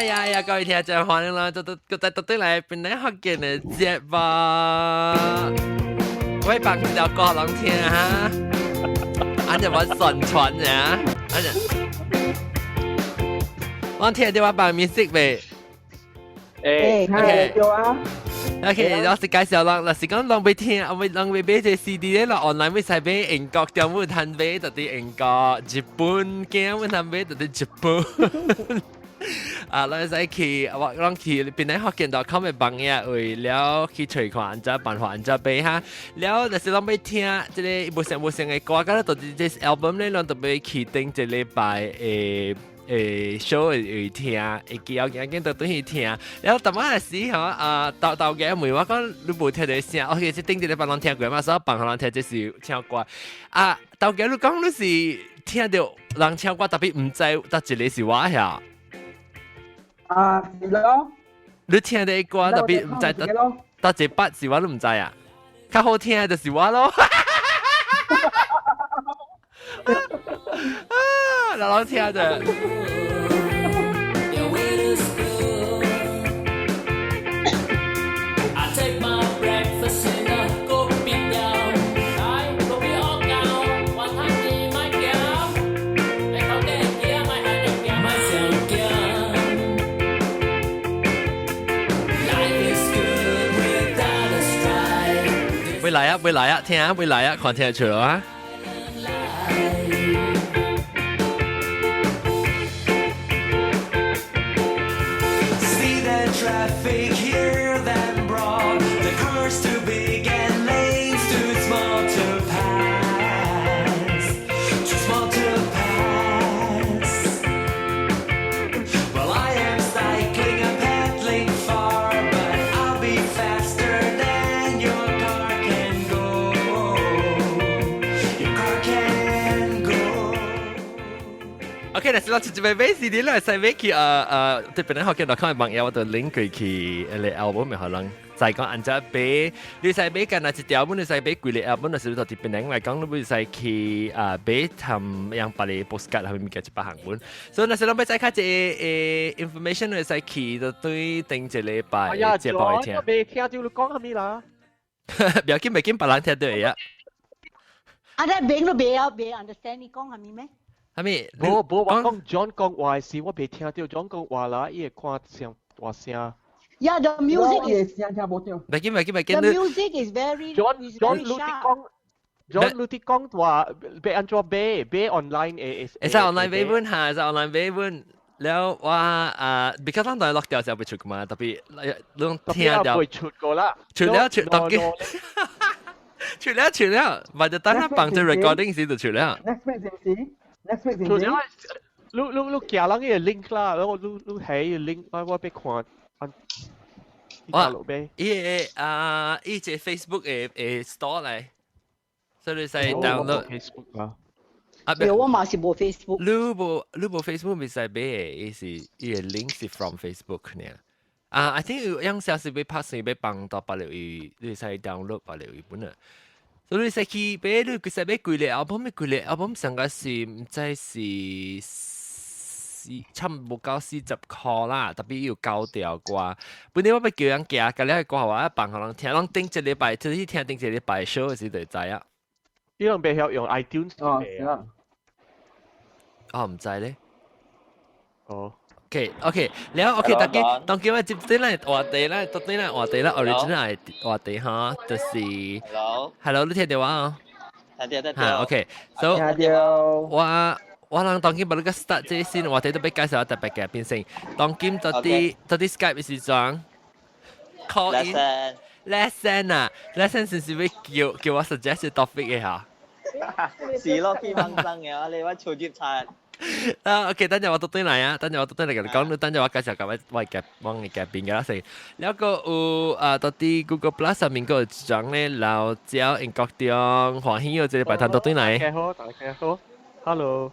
呀，各位聽眾歡迎啦，就在對來邊嚟學見嘅節目，我幫條歌人聽哈，俺就我宣傳呀，俺就我聽到我幫 music 未？係有啊。OK，我是介紹人，若是講人未聽，我咪人未買隻 CD 咧，落 online 咪使買英國點會通買，就啲英國、日本嘅會通買，就啲日本。啊，咱使去，我咱去邊啲學見到佢咪幫嘢，為了去隨看安怎辦法安怎買哈。了，若是咱要聽，即個無聲嘅歌，咁就啲啲 album 咧，咱就要去定一禮拜show 會聽，會記要緊到對去聽。然後當晚時候到嘅問我講你無聽到聲，我其實定一禮拜咱聽過嘛，所以幫人聽即是唱歌。啊，到嘅你講你是聽到人唱歌，特別唔知得一個是我呀。係咯。你聽到歌特別唔知得一筆是我都唔知啊，較好聽嘅就是我咯。老聽着。未來啊，聽啊，未來啊，看聽得出啊。Traffic here then broad, the cars too big and lanes too small to pass, too small to pass. Well, I am cycling and pedaling far, but I'll be faster than your car can go. Your car can go. Okay, let's launch the baby. Đi lại sai về特別咧學見到佢網友我就 link 佢去嚟 album 咪可能就係講按照俾你使俾緊啊一條本你使俾貴嘅 album 就係到特別咧嚟講你會使去俾尋樣把你 postcard 係咪嘅一百行本，所以那時候俾再睇啲information 你使去就對定一禮拜節目去聽。未聽到你講係咪啦？唔要緊，唔緊，別人聽到呀。啊，你明都未啊，未 understand 你講係咪咩？係咪？我講 John 講話時，我未聽到 John 講話啦，伊個看聲話聲。Yeah, the music is. The music is very. John 你講話俾安怎買 online 誒？係online 買本嚇，係 online 買本。แล้วว่าbecause 當然落掉就會出㗎嘛，特別你聽到會出過啦，出了當然出了，或者等下幫住 recording 時就出了。Next week 是唔是？ Next week 是唔是？你夾人嘅 link 啦，然後你喺 link 我俾看。哇！依隻 Facebook 嘅 store 嚟，所以你使 download Facebook 啦。有我嘛是冇 Facebook。你冇 Facebook 咪使買嘅，依個 link 是 from Facebook 呢。I think 有時是俾拍攝俾幫到861，你使 download 861本啊。所以你使去買，你佢使買貴嘅 album 上個是唔知是差唔多夠40塊啦，特別要交掉啩。本來我要叫人寄，隔離過後我幫人聽，人定一禮拜，即係聽定一禮拜 show 時就知啊。呢樣未曉用 iTunes 嚟啊？唔知咧。哦。OK，แล้วโอเค當今日接啲咧話題咧，到啲咧話題咧 original 係話題嚇，就是 Hello， 你聽到啊？聽到。OK，so 聽到。我諗當今把呢個 start 即係先話題都俾介紹下特別嘅變成，當今到啲 Skype 是裝 call in lesson 啊 ，lesson 是唔是叫我 suggest topic 嘅嚇？是咯，偏掹生嘅話，你話做接察。OK，等陣我讀對嚟啊，等陣我讀對嚟嘅講，等陣我介紹各位嘅幫你嘅變嘅啦先。แล้วก็到啲 Google Plus 上面嗰個獎咧，老椒英國中歡喜有這禮拜談讀對嚟。大家好 ，Hello。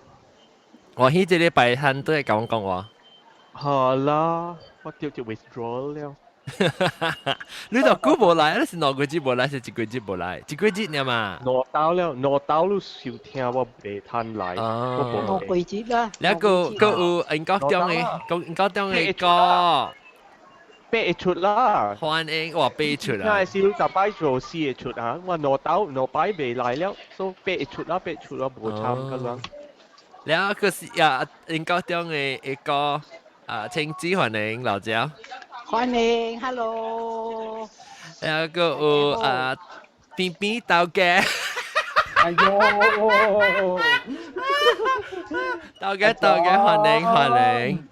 歡喜這禮拜談都係講話。好啦，我掉就 withdraw 了。你就久無來，你是兩個月無來，是一個月無來，一個月呢嘛？攞到你收聽我未攤來，我季節啦。แล้วก็英國中嘅，英國中嘅歌8月出啦，歡迎我8出因啊！為是10擺做4月出啊，我攞擺未來了，所以8月出啦冇參㗎啦。แล้วก็是英國中嘅一個請子歡迎老趙，歡迎，hello。แล้วก็邊邊鬥嘅。哎呦，到嘅，歡迎，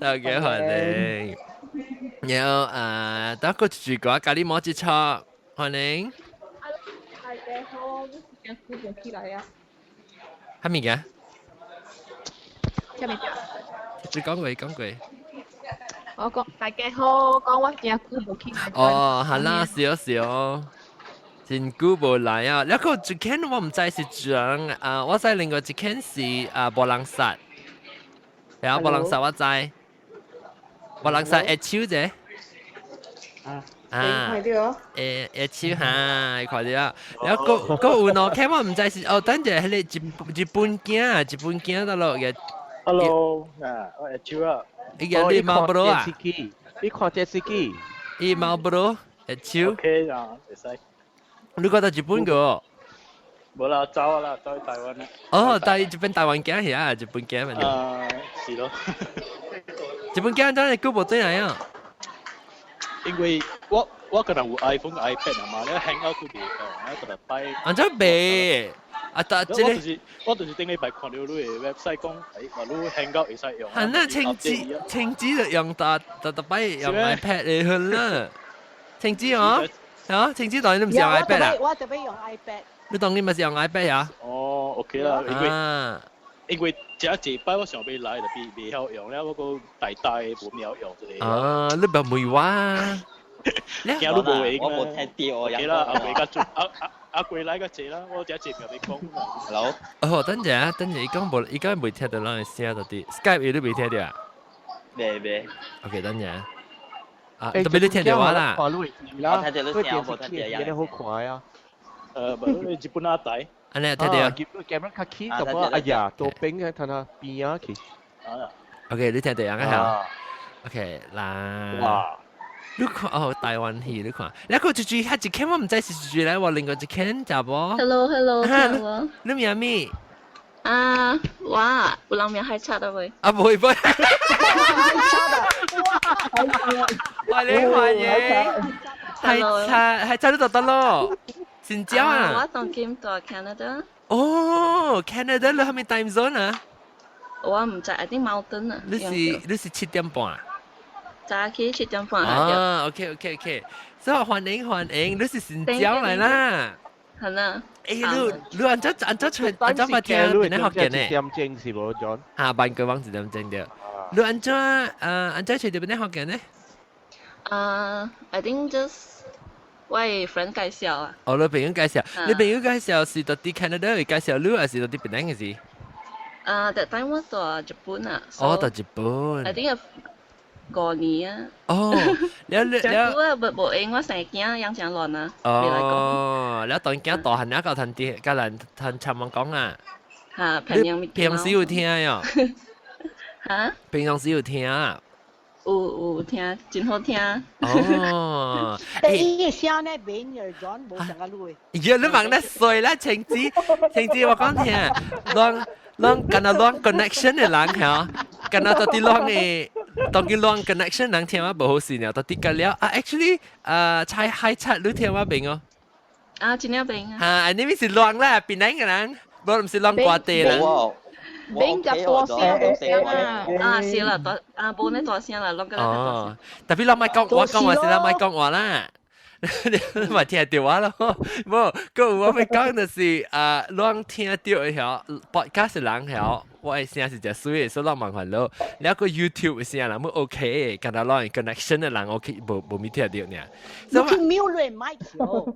到嘅歡迎。然後得個住個咖喱魔之錯，歡迎。大家好，我是江湖過起來啊。係咪嘅？聽未聽？你講過。我講大家好，講我江湖過起來。哦，係啦，少。真久無來啊！แล้วก็一間我唔知是講我知另外一間是波浪薩，係啊，波浪薩我知，波浪薩一手啫，快啲哦！一手嚇，快啲啊！แล้วก็有喏，睇我唔知是等陣係你日本鏡得咯嘅。Hello，我係超啊。依個你毛不啊？你看電視機？你毛不一手？OK 啊，會使。你覺得日本個？冇啦，走啦，走去台灣啦。哦，但係日本台灣鏡係啊，日本鏡咪。是咯。日本鏡真係久無對嚟啊！因為我可能有 iPhone、iPad 啊嘛，你 hang out 佢哋我可能擺。安怎白？但係我就是頂禮拜看到你嘅 website 講，話你 hang out 會使用。係啦，青子就用特擺用 iPad 嚟去啦。青子哦。啊，青子當然都唔是用 iPad 啊！我特別用 iPad。你當然咪是用 iPad 啊？哦，OK 啦，因為一擺我上邊來就未曉用咧，我個大冇曉用之類。啊，你唔會話？驚都冇影我冇聽啲我，OK 啦，阿貴家阿貴來個字啦，我只字未講。Hello。哦，等陣，伊講未聽到咱嘅聲到啲 ，Skype 你未聽到啊？未。OK，等陣。特別你聽到我啦。我睇到你聲，我冇聽到嘢好快啊！日本阿弟。安尼聽到。camera 卡起，咁啊，哎呀，ตัวเป็น嘅ท่าน啊邊啊其。OK，你聽到啊？好。OK，嗱。哇！你看台灣戲你看，你個最一間我唔知是最嚟，我另外一間咋噃 ？Hello，你名咩？我有人名係差得喂。唔會。歡迎，係差得咯，新疆啊！我當今到 Canada。哦 ，Canada 你係咪 time zone 啊？我唔知，一定 mountain 啊。你是7點半。早起7點半。啊 ，OK，所以歡迎，你是新疆嚟啦。係啦。你按照咪聽邊啲學嘅呢？點正是冇John。辦個網址點正嘅。你按照隨便邊啲學嘅呢？I think just 我 friend 介紹啊。哦，你朋友介紹，你朋友介紹是到啲 Canada 會介紹你，還是到啲邊啲嘅事？That time 我到日本啊。哦，到日本。 I think 5年啊。哦，แล้ว冇เองว่า成日驚影相亂啊。哦，แล้วตอน驚大漢那個談啲，個人談尋問講啊。平時有聽呀？平常時有聽啊？有聽，真好聽。哦。伊個聲咧，變而轉冇成個路。你問得衰啦，晴子，我講聽，亂跟啊亂 connection 嘅人嚇，跟啊到啲亂嘅。當佢 long connection 能聽話唔好事呢，到啲個了actually 猜 high chat 你聽話明哦。真係明啊。你咪是 long 啦，邊個人？唔是 long 掛地啦。明就多聲啊。是啦，冇呢多聲啦，long 嘅。哦，特別 long 咪講我講話是 long 咪講話啦。你咪聽電話咯，冇，個我咪講的是亂聽到一條 podcast 人條，我嘅聲是隻水，所以亂問佢咯。你一個 YouTube 嘅聲人冇 OK，跟他亂 connection 嘅人 OK，冇咪聽到呢。你聽 mute 咪條？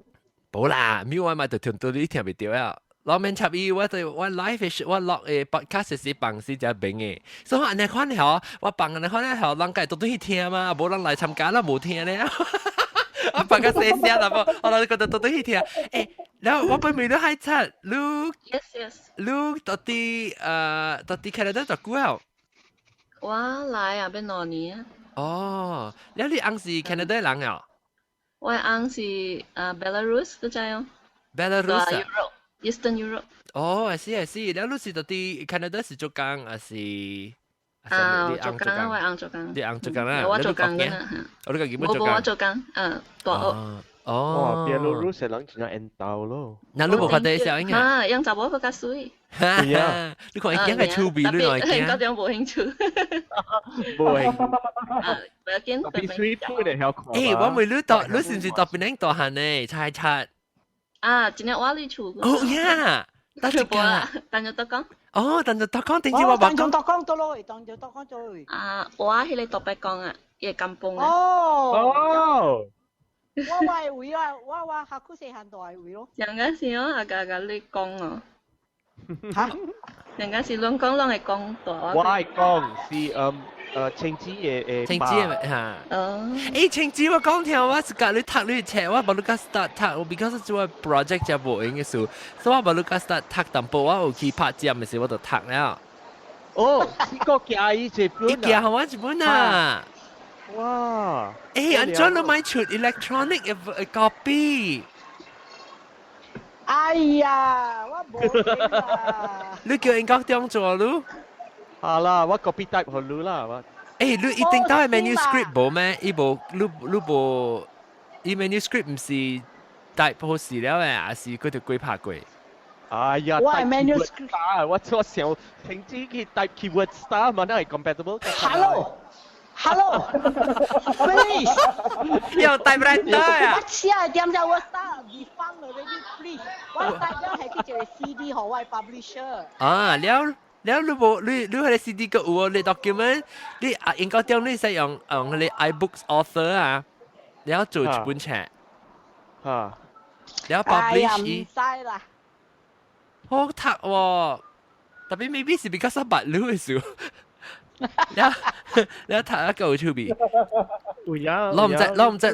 冇啦，mute 咪就聽到你聽唔到啊。老面插伊，我 live 係我錄誒 podcast 是放是只邊嘅，所以我安尼看下，我放安尼看下，人家都對去聽嘛，冇人來參加啦，冇聽咧。我放個細聲啦，我諗覺得都對去聽。誒，然後我本未都係出，你 Yes. 到底Canada 做久啊？我來啊，變2年啊。哦，你翁是 Canada 人啊？我翁是Belarus 都知哦。Belarus Eastern Europe。哦，I see。你是到底 Canada 是做工還是？我做工啊，我翁做工。你翁做工啦？我做工嘅啦。我呢個基本做工。我做工，大屋。哦，Belarus 人真係緣投咯。那你冇看到小英啊？樣查某比較水。係啊，你看已經係趣味，你來驚。嗰種冇興趣。冇興趣。唔要緊。必須配嚟曉看。誒，我問你是唔是到邊度大漢呢？猜。今日我嚟處。哦呀，得一個。但就得講。哦，但就得講，點知我話講。當咗多咯，當咗多講咗。我喺你特別講啊，嘢咁崩啊。哦。我會啊，我下區四行代會咯。人家是我下你講哦。嚇？人家是亂講，亂係講大話。我係講是青子嘅青子嚇。誒青子我講聽，我是隔你讀你冊，我冇你個 start 讀，我 because 做 project 就冇用嘅事，所以我冇你個 start 讀，但係我有去拍節嘅時我就讀了。哦，呢個寄伊日本。伊寄係我日本啊！哇！誒，安怎你買出 electronic copy？哎呀，我冇啊！你叫英國點做咯？係啦，我 copy type 好你啦，我。誒，你一定都係 manuscript 冇咩？伊部伊 manuscript 唔是 type 好事了誒，還是佢條鬼拍過？哎呀，我係 manuscript 啊！我想青子去 type keyword star 嘛，那係 compatible。Hello，please。又type writer 啊！我試下點就我 start refund already please。我 type 咗係叫做 CD 和我係 publisher。啊，了你係 CD 個有哦，你 document 你應該點你使用你 iBooks author 啊，你要做一本冊。嚇！你要 publish 唔使啦。好讀喎，特別 maybe 是比較白佬嘅事。你睇一個出邊，我唔知，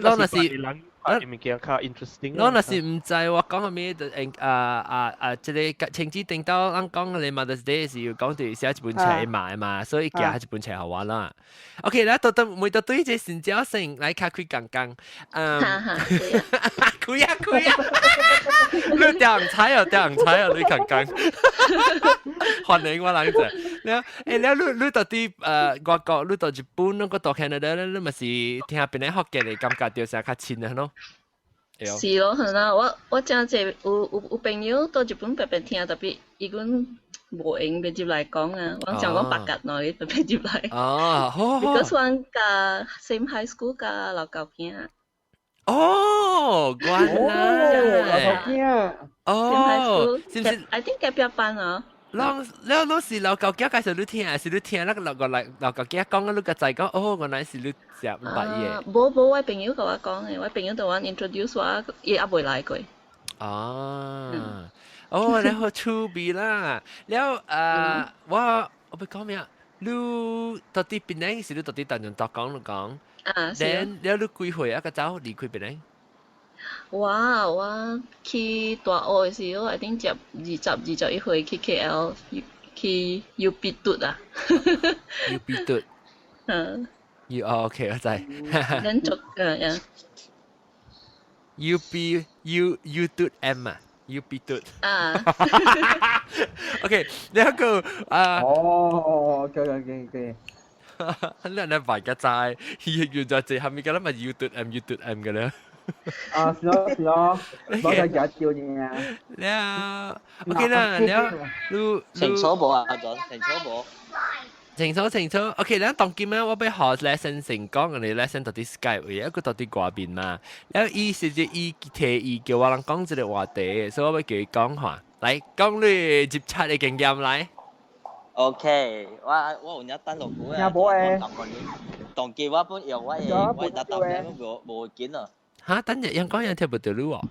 那是物件較 interesting。那是唔知我講下咩？即個情節定到啱講你 Mother's Day 時要講對寫一本冊賣嘛，所以寄一本冊好玩啦。OK，啦，每到對隻成交性嚟卡佢剛剛，佢啊，你掉人踩啊，你剛剛，歡迎我冷靜。你到啲外國，你到日本，你到 Canada 咧，你咪是聽下邊啲學嘅嚟感覺到成較淺啊咯。是咯，係啦，我真係有朋友到日本白白聽，特別伊講無用直接嚟講啊，我想講白鴿內白白接嚟。哦，好。Because 我個 same high school 個老舊囝。哦，原來。哦，是唔是 ？I think 隔壁班啊。你是老舊囝介紹你聽，還是你聽那個老舊囝講你個仔講？哦，原來是你食唔白嘢。冇，我朋友同我講嘅，我朋友同我 introduce 我，伊也未來過。哦，你好趣味啦。แล้ว我要講咩啊？你到底邊呢？是你到底當中讀講講？然แล้ว你幾歲啊？個走離開邊呢？我去大學嘅時候，I think 接21歲去 KL 去 UP 嘟啊。UP 嘟。OK， 我知。連續呀。U 嘟 M 啊。UP 嘟。OK， 然後OK。你係個仔，原來係咪咁咪 U 嘟 M 嘅咧？是咯，攞個假照啫。了 ，OK 啦，了，清楚冇啊，阿俊，清楚。OK，แล้ว當今我俾學 lesson 成講，我哋 lesson 到啲 Skype 嘅，一個到啲掛邊嘛。แล้ว伊是只伊提議叫我人講這個話題，所以我要叫佢講下，嚟講你接觸嘅經驗嚟。OK，我有一單落股啊，當機我本用我搭冇見啊。嚇！等日人講嘢聽唔到你喎。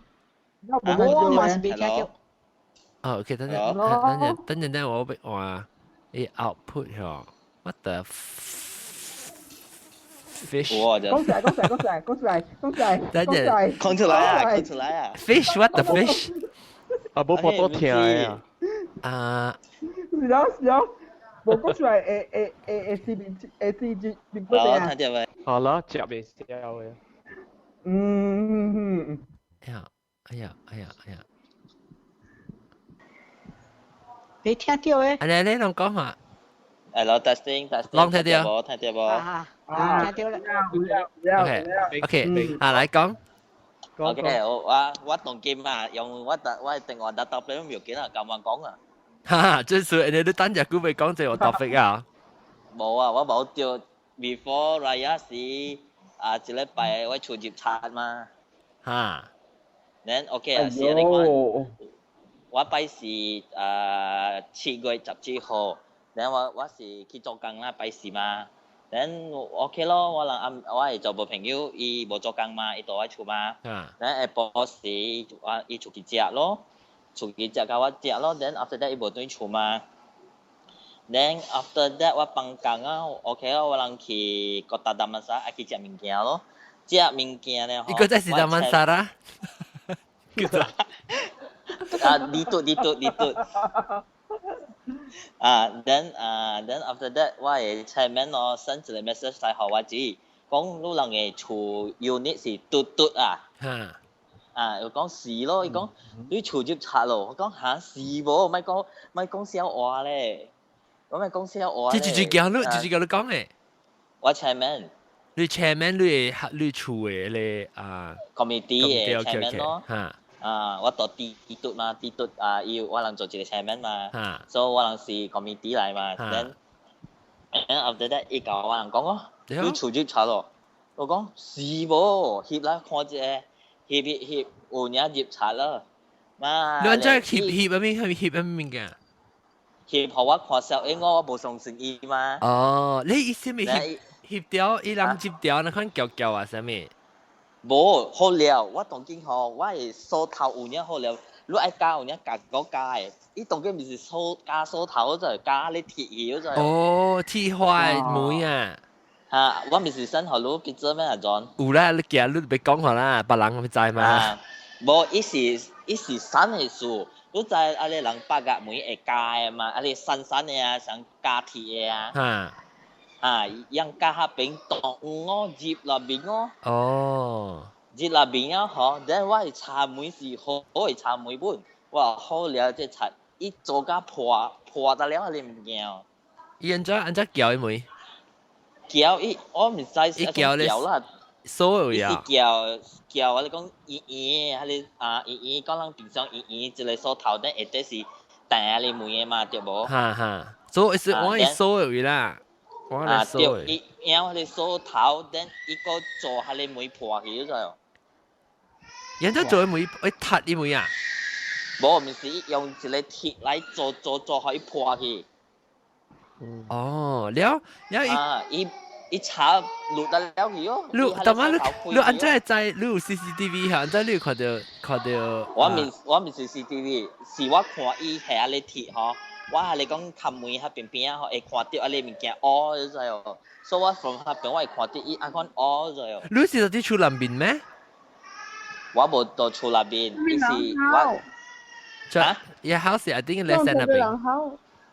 我嘛是未聽到。哦，OK，等陣，我俾話你 output 喎，what the fish？ 我就講出嚟，講出來啊 fish what the fish？ 啊，冇播多聽啊！啊，是咯，冇講出嚟，字面嗰哦，啲聽到未？好啦，接未笑嘅。哎呀，你聽到誒？你攏講下， Hello testing，攏聽到冇？聽到冇聽到啦。OK，來講。 ？OK，我當機嘛，用我電話打答你都唔要緊啊，咁樣講啊。哈，真係你都等日估未講這個 topic 啊？冇啊，我冇掉 before Raya 時啊，一禮拜我出業冊嘛。哈。Then OK 啊，是你講。我拜是7月17號，then 我是去做工啦，拜是嘛。then OK 咯，我係做部朋友，伊冇做工嘛，伊到我厝嘛。then 下晡時伊出去食咯，出去食甲我食咯。then after that 伊冇對厝嘛。then after that 我放工啊 ，OK 咯，我人去個大大曼沙，愛去食物件咯。食物件咧，一個在是大曼沙啦。di tut then after that 我嘅 chairman 咯 send 一個 message 嚟互我知，講你人嘅厝 unit 是tut 啊，又講是咯，伊講你厝入冊咯，我講嚇是無，咪講笑話咧，我咪講笑話咧。直叫你講誒。我 chairman。你 chairman 你厝嘅咧啊 committee 嘅 chairman 咯。我做地督嘛，地督要我能做一個 chairman 嘛，所以我能是 committee 嚟嘛。then after that 伊教我人講咯，你厝入冊咯，我講是無，翕啦看者，翕有影入冊咯。嘛，你安怎翕咩物件？翕互我看小英我無相信伊嘛。哦，你意思咪翕掉，伊人接掉那款叫啊啥物？無好了，我當今吼，我係梳頭有影好了，你愛加有影加個加嘅，伊當今唔是梳頭就加你鐵葉就。哦，鐵花梅啊！我唔是先互你記者咩啊 John？ 有啦，你今日你別講話啦，別人唔知嘛。無，伊是新嘅樹，你知啊？你人八甲梅會加嘅嘛？啊，你新嘅啊，想加鐵嘅啊。yang kahap bing tong ngo jeep la bing ngo jeep la bing啊嗬 then 我係茶梅是好係茶梅本哇好了即係茶一做加破得了你唔驚伊安怎叫伊梅叫伊我唔知伊叫啦所有啊叫我哋講伊講人平常一個梳頭咧一定是大你梅嘅嘛對無所以是我係所有啦對，伊我哋梳頭，等伊個做下你梅破去咗就。人家做梅，會塌啲梅啊？冇，唔是用一個鐵嚟做下伊破去。哦，了，伊插錄得了去哦。但係你安怎會知？你有 CCTV 嚇？安怎你看到？我唔是 CCTV，是我看伊係你鐵嗬。我係你講冚梅喺邊邊啊，會看到啊你物件屙咗就，所以我 from 喺邊我會看到伊按款屙咗。你是在厝內邊咩？我冇到厝內邊，伊是我。嚇？Your house I think less than 那邊。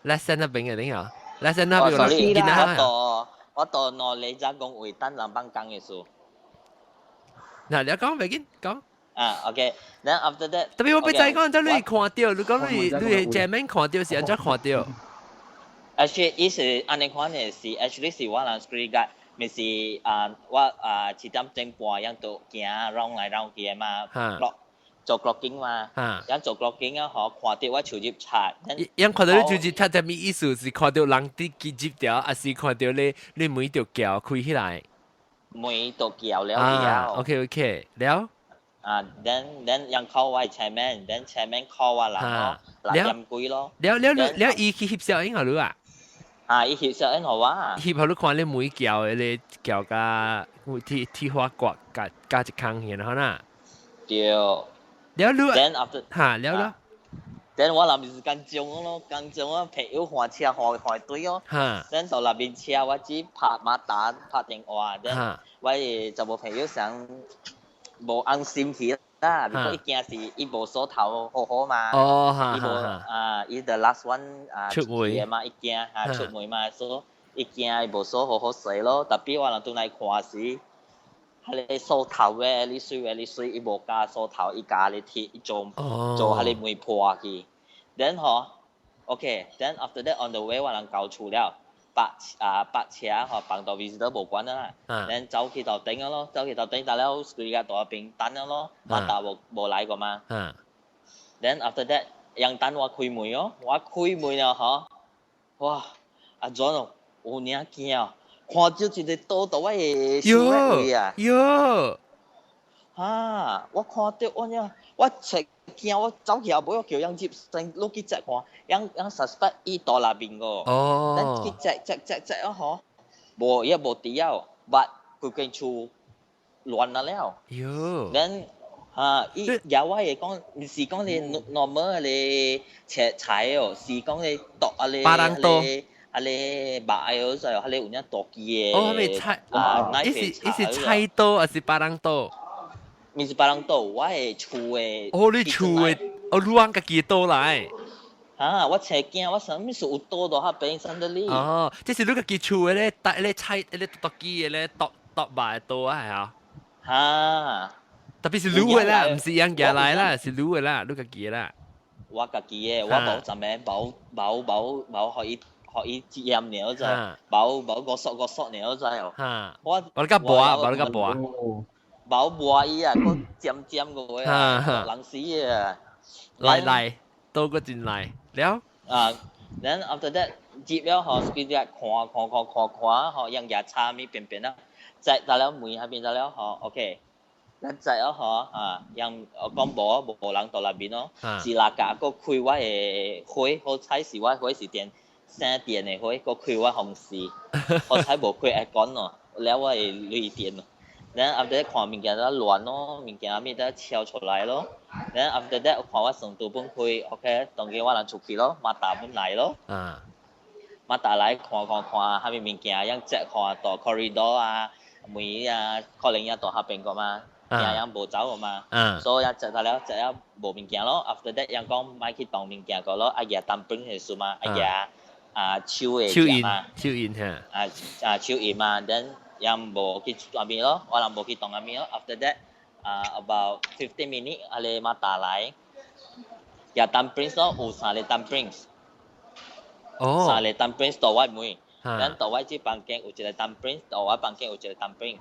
less than 那邊嘅點啊 ？less than 那邊我見到。我到內里只講會單人幫講嘅數。嗱，你講未見講。OK，then after that，特別我俾仔講，即係你看到，你講你正面看到是安怎看到 ？Actually，伊是安尼款嘅是 ，actually 是我人 screen 嘅，咪是我7點鐘半樣度行繞來繞去嘛，做 clocking 嘛，樣做 clocking 啊，嗬，看到我手入冊，樣看到你手入冊，就咪意思是看到人啲結接條，還是看到你每條橋開起來？每條橋了。OK，了。then ยังเข้าไว้ chairman call ว่าหลังเนาะหลังยำกุย咯แล้วอี去翕攝影好รู้啊อี翕攝影好啊翕好你看你每橋你橋加鐵花刮加一坑然後呐對แล้วรู้then after แล้ว等我那邊是工種咯，工種啊，朋友換車換隊哦。哈等到那邊車我只拍馬達拍電話，等哈我就冇朋友想冇安心起啦，如果一件事伊無鎖頭好好嘛。哦哈伊無哈伊 the last one 出門嘛，一件出門嘛，所以一件伊無鎖好好勢咯。特別我人都嚟看時。你梳頭嘅，你水，伊無加梳頭，伊加你鐵，伊做下你梅破去。Then 嗬 ，OK，then after that on the way 我人搞錯了，白車嗬，放到 visitor 無關啦。Then 走去頭頂咯，走去頭頂，但係佢而家喺邊等咯，馬達無嚟過嘛。Then after that 人等我開門哦，我開門啊嗬，哇，阿 John 哦，有領驚啊！看到一個倒到我嘅手位啊！我看到我呀，我切驚，我走去後尾我叫人接先攞去隻看，人 suspect 伊到那邊個，等去隻啊嗬，無也無地啊 ，but 佢跟住亂了。等伊有我係講，唔是講你 normal 你切菜哦，是講你剁啊你。你買嗰時候，你有啲剁嘅。哦，係菜伊是菜刀還是巴郎刀？唔是巴郎刀，我係厝嘅。哦，你厝嘅，你揾家己刀嚟。我切驚，我想咩事有刀到下邊生得哩。哦，即是你家己厝嘅咧，搭咧菜咧剁機嘅咧，剁埋刀啊，係啊。特別是滷嘅啦，唔是人家嚟啦，是滷嘅啦，你家己啦。我家己嘅，我冇陣咩冇可以。學伊驗你嗰陣，冇個索你嗰陣，我你夾播，冇播伊啊，個尖個啊，冷死啊！嚟，到個陣嚟，了。then after that 接了嗬，佢哋看，嗬，人家差咪邊啦，在到了門下邊到了嗬 ，OK， 咱在了嗬，人講無人到那邊咯，是那架個開我嘅會，好彩是我會是電。省電嘅開個開我紅事，我睇無開 aircon 咯，แล้ว我係濾電咯。然後 after that 看物件都亂咯，物件咩都超出來咯。然後 after that 看我上度本開 ，OK， 當然我能出去咯，馬達本嚟咯。馬達嚟看，下面物件樣隻看到 corridor 啊，每可能到下邊個嘛，樣無走個嘛，所以一隻到了，隻一無物件咯。after that 樣講買去當物件個咯，阿爺當本係數嘛，阿爺。手印嚇，手印嘛，then yang無去嗰邊咯，我人無去當嗰邊咯。After that, about 15 minutes， 阿你馬達來，有 dumplings 咯，有三個 dumplings， 三個 dumplings 到位妹，咱到位只房間有一個 dumplings， 到位房間有一個 dumplings，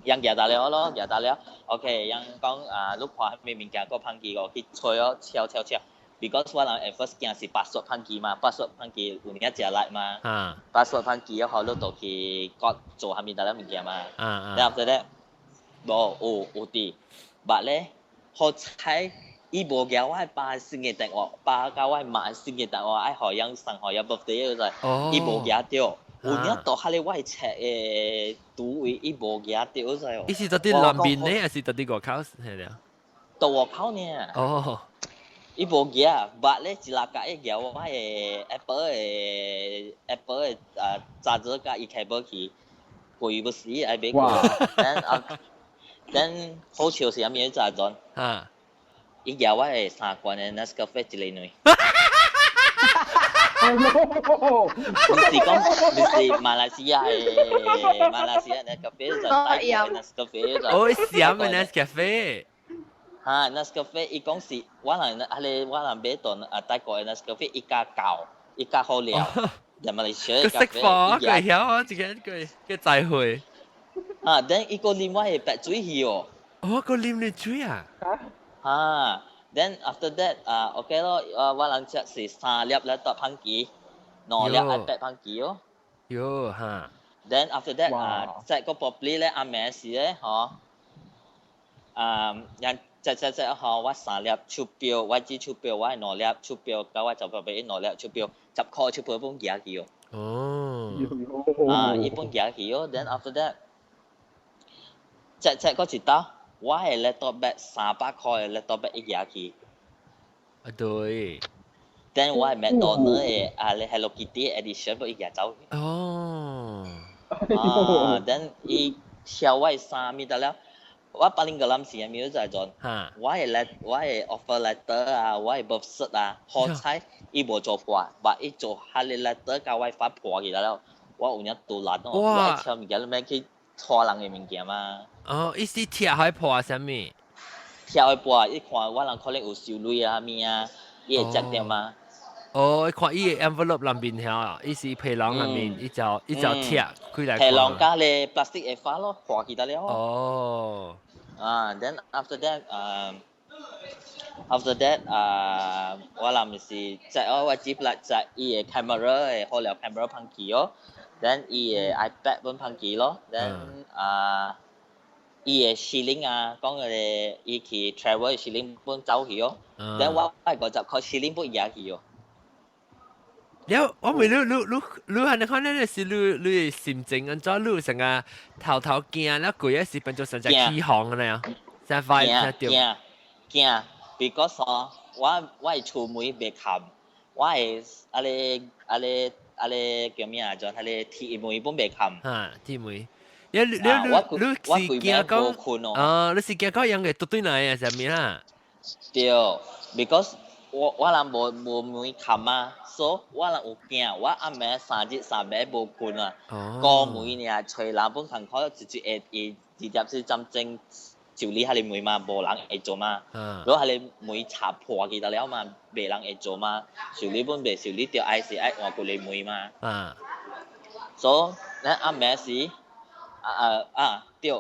yang 夾到了 ，OK， yang 講你看咩物件個香機個去吹咯，敲。because 我人 at first 驚是白雪香機嘛，白雪香機有嘢食辣嘛，白雪香機後你就去割做下面得啦物件嘛，然後 after that 冇有啲，但咧好彩伊無叫我爸新嘅電話，爸教我買新嘅電話，愛學人上學有 birthday 嗰陣，伊無叫到，有嘢到下你我係切誒賭位，伊無叫到嗰陣。伊是到啲南邊咧，還是到啲外口係啊？到外口呢？哦。伊無嘢，但咧一拉架一嘢，我係 Apple 嘅揸住架伊開過去，貴不死，愛買過。then 好笑是啥物嘢揸住？伊嘢我係3罐嘅 Nescafe 一個女。唔是馬來西亞嘅 Nescafe 就帶嘅 Nescafe 就。哦，閃嘅 Nescafe。Nescafe 伊講是我人買到泰國嘅 Nescafe 伊加舊，伊加好料，人馬來西亞嘅 Nescafe 佢曉啊，自己佢再會。then 伊個啉我係白水魚哦。個啉你水啊？then after that OK 咯，我人食是3粒咧搭香機，2粒係白香機哦。then after that 即個 probably 咧阿妹時咧嗬，人。即嗬，我3粒钞票，我只钞票，我係2粒鈔票，咁我就俾2粒鈔票，10塊鈔票本寄去哦。伊本寄去哦。Then after that，嗰一刀，我係 laptop bag 300塊嘅 laptop bag 一寄去。啊對， then 我係 McDonald 嘅你 Hello Kitty edition 不過伊夾走。哦，then 伊挑我衫咪得了。我巴林格林時嘅咪就係做，嚇，我係 offer letter 啊，我係 birth cert 啊，好彩伊無做破，但伊做下你 letter 教我發破去了，我有影杜爛咯，我係挑物件咩去錯人嘅物件嘛。哦，伊是貼海破啊，啥物？挑去破，伊看我人可能有收鐳啊咩啊，伊會接掉嘛。哦，看伊個 envelope 內面條，伊是皮囊內面，伊就貼開來看。皮囊加你 plastic 會發咯，破去得了。哦。then after that 我諗是即係我接嚟即係伊嘅 camera 嘅好了 camera 噴機咯 ，then 伊嘅 iPad 本噴機咯 ，then 伊嘅 shilling 啊，講嘅伊去 travel 嘅 shilling 本走去咯 ，then 我係個就靠 shilling 本嘢去咯。了，我咪你係你看呢是你心情安怎？你成個頭驚，แล้ว攰嘅時變做成隻起航嘅呢？成快驚 ，because 我係厝門未冚，我係叫咩啊？就係你鐵門本未冚。嚇，鐵門。你是驚講，你是驚講樣嘅對嚟啊？係咪啦？對 ，because 我人無門冚啊。所以我人有驚，我暗暝3日無困啊。過門呢，隨人本行開直接直接是真正就你係你門嘛，無人會做嘛。如果係你門插破記得了嘛，別人會做嘛。就你本別就你條愛是愛換過你門嘛。所以咱暗暝時對，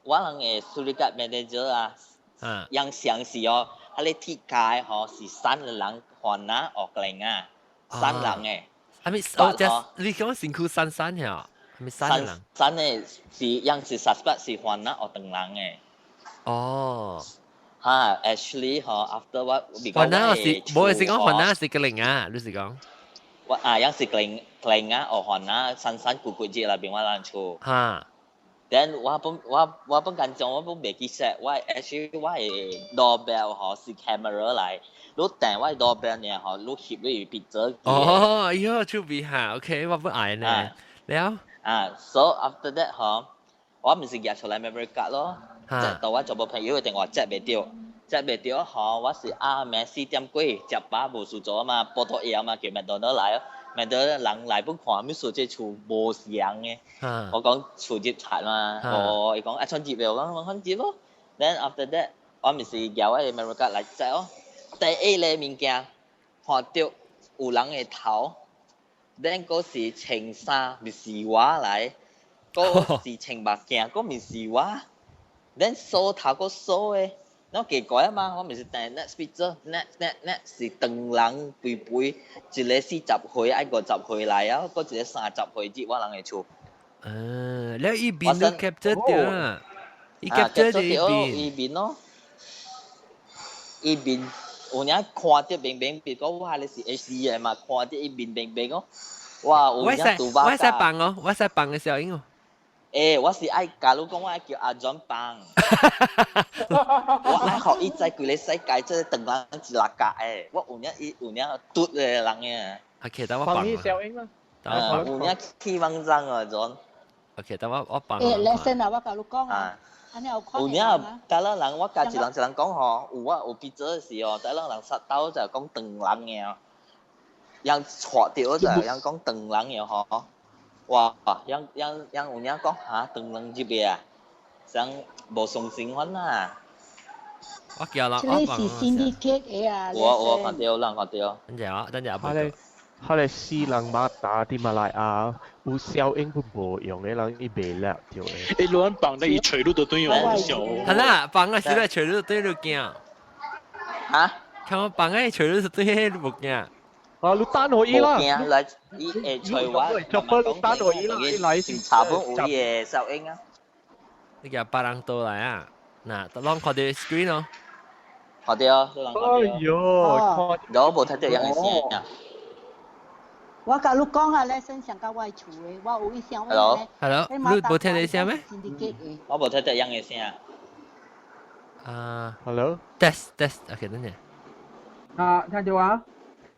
我人嘅處理甲 manager 啊，樣詳細哦，係你鐵界嗬是3個人換啊學齡啊。3人嘅，係咪？哦，你講辛苦3係啊？係咪3人？3嘅是樣是suspect是換啦，我2人嘅。哦。嚇 ，actually 嗬 ，after 我換啦是，冇係講換啦是個零啊，你是講？我樣是零啊，我換啦，散攰節啦，變我難處。嚇。then 我本緊張，我本未記識，我 actually 我係 doorbell 嗬是 camera 嚟。你訂我 doorbell 呢？嗬，你翕你別咗。哦，喲，出邊嚇 ，OK， 我不愛呢。了。so after that 嗬，我唔是夾出嚟 memory card 咯。即到我做部朋友嘅電話接未掉嗬，我是4點幾接把無事做啊嘛，報到嘢啊嘛，叫麥當勞嚟咯，麥當勞人嚟本看咩數即係厝無事樣嘅。我講厝接拆嘛，伊講春節又講春節咯。then after that 我唔是夾我 memory card 嚟接咯。第一個物件看到有人嘅頭 ，then 嗰是青衫，唔是我嚟，嗰是青目鏡，嗰唔是我 ，then 梳頭嗰梳嘅，我奇怪啊嘛，我唔是訂 next picture，next 是兩人背，一個40歲，一個50歲嚟啊，嗰一個30歲至我人嘅厝。แล้วอีบิน都 capture 掉啊，อี capture 掉อีบิน咯，อีบิน。有影看得明明，別講哇你是 H D 嘅嘛，看得伊明明哦，哇有影杜巴我使放哦，我使放嘅小英哦。我是愛，假如講我愛叫阿 John 放，我愛學伊在佢哋世界即係等人一立格誒，我有影嘟嘅人嘅。OK，等我放。放小英啦。有影氣氛爭啊 John。OK，等我放。lesson 啊，我教你講啊。有影，但係人我教一人講嗬，有別咗嘅時候，但係人殺到就講斷人嘅，人錯掉就人講斷人嘅嗬，哇，人有影講嚇斷人接嘅啊，想無送新聞啊。我叫啦，我是 syndicate 嘅啊。我看到，等陣佢哋4人馬打啲馬來亞，有小英佢無用嘅，人伊未叻條嘅。你亂綁得伊隨路都對用好笑。係啦，綁嘅時咧隨路對路驚。嚇？看我綁嘅隨路對路驚。啊，你單可以啦。驚嚟，伊隨我。作不你單可以啦，你嚟先查本有伊嘅小英啊。你叫8人到嚟啊？嗱，當看到 screen 咯。看到，哎呦，我冇睇到樣嘅聲啊。我教你講啊，lesson 上教我係厝嘅，我有一聲咩？Hello，你冇聽到聲咩？我冇聽到樣嘅聲啊。Hello。Test，OK，等陣。聽到啊？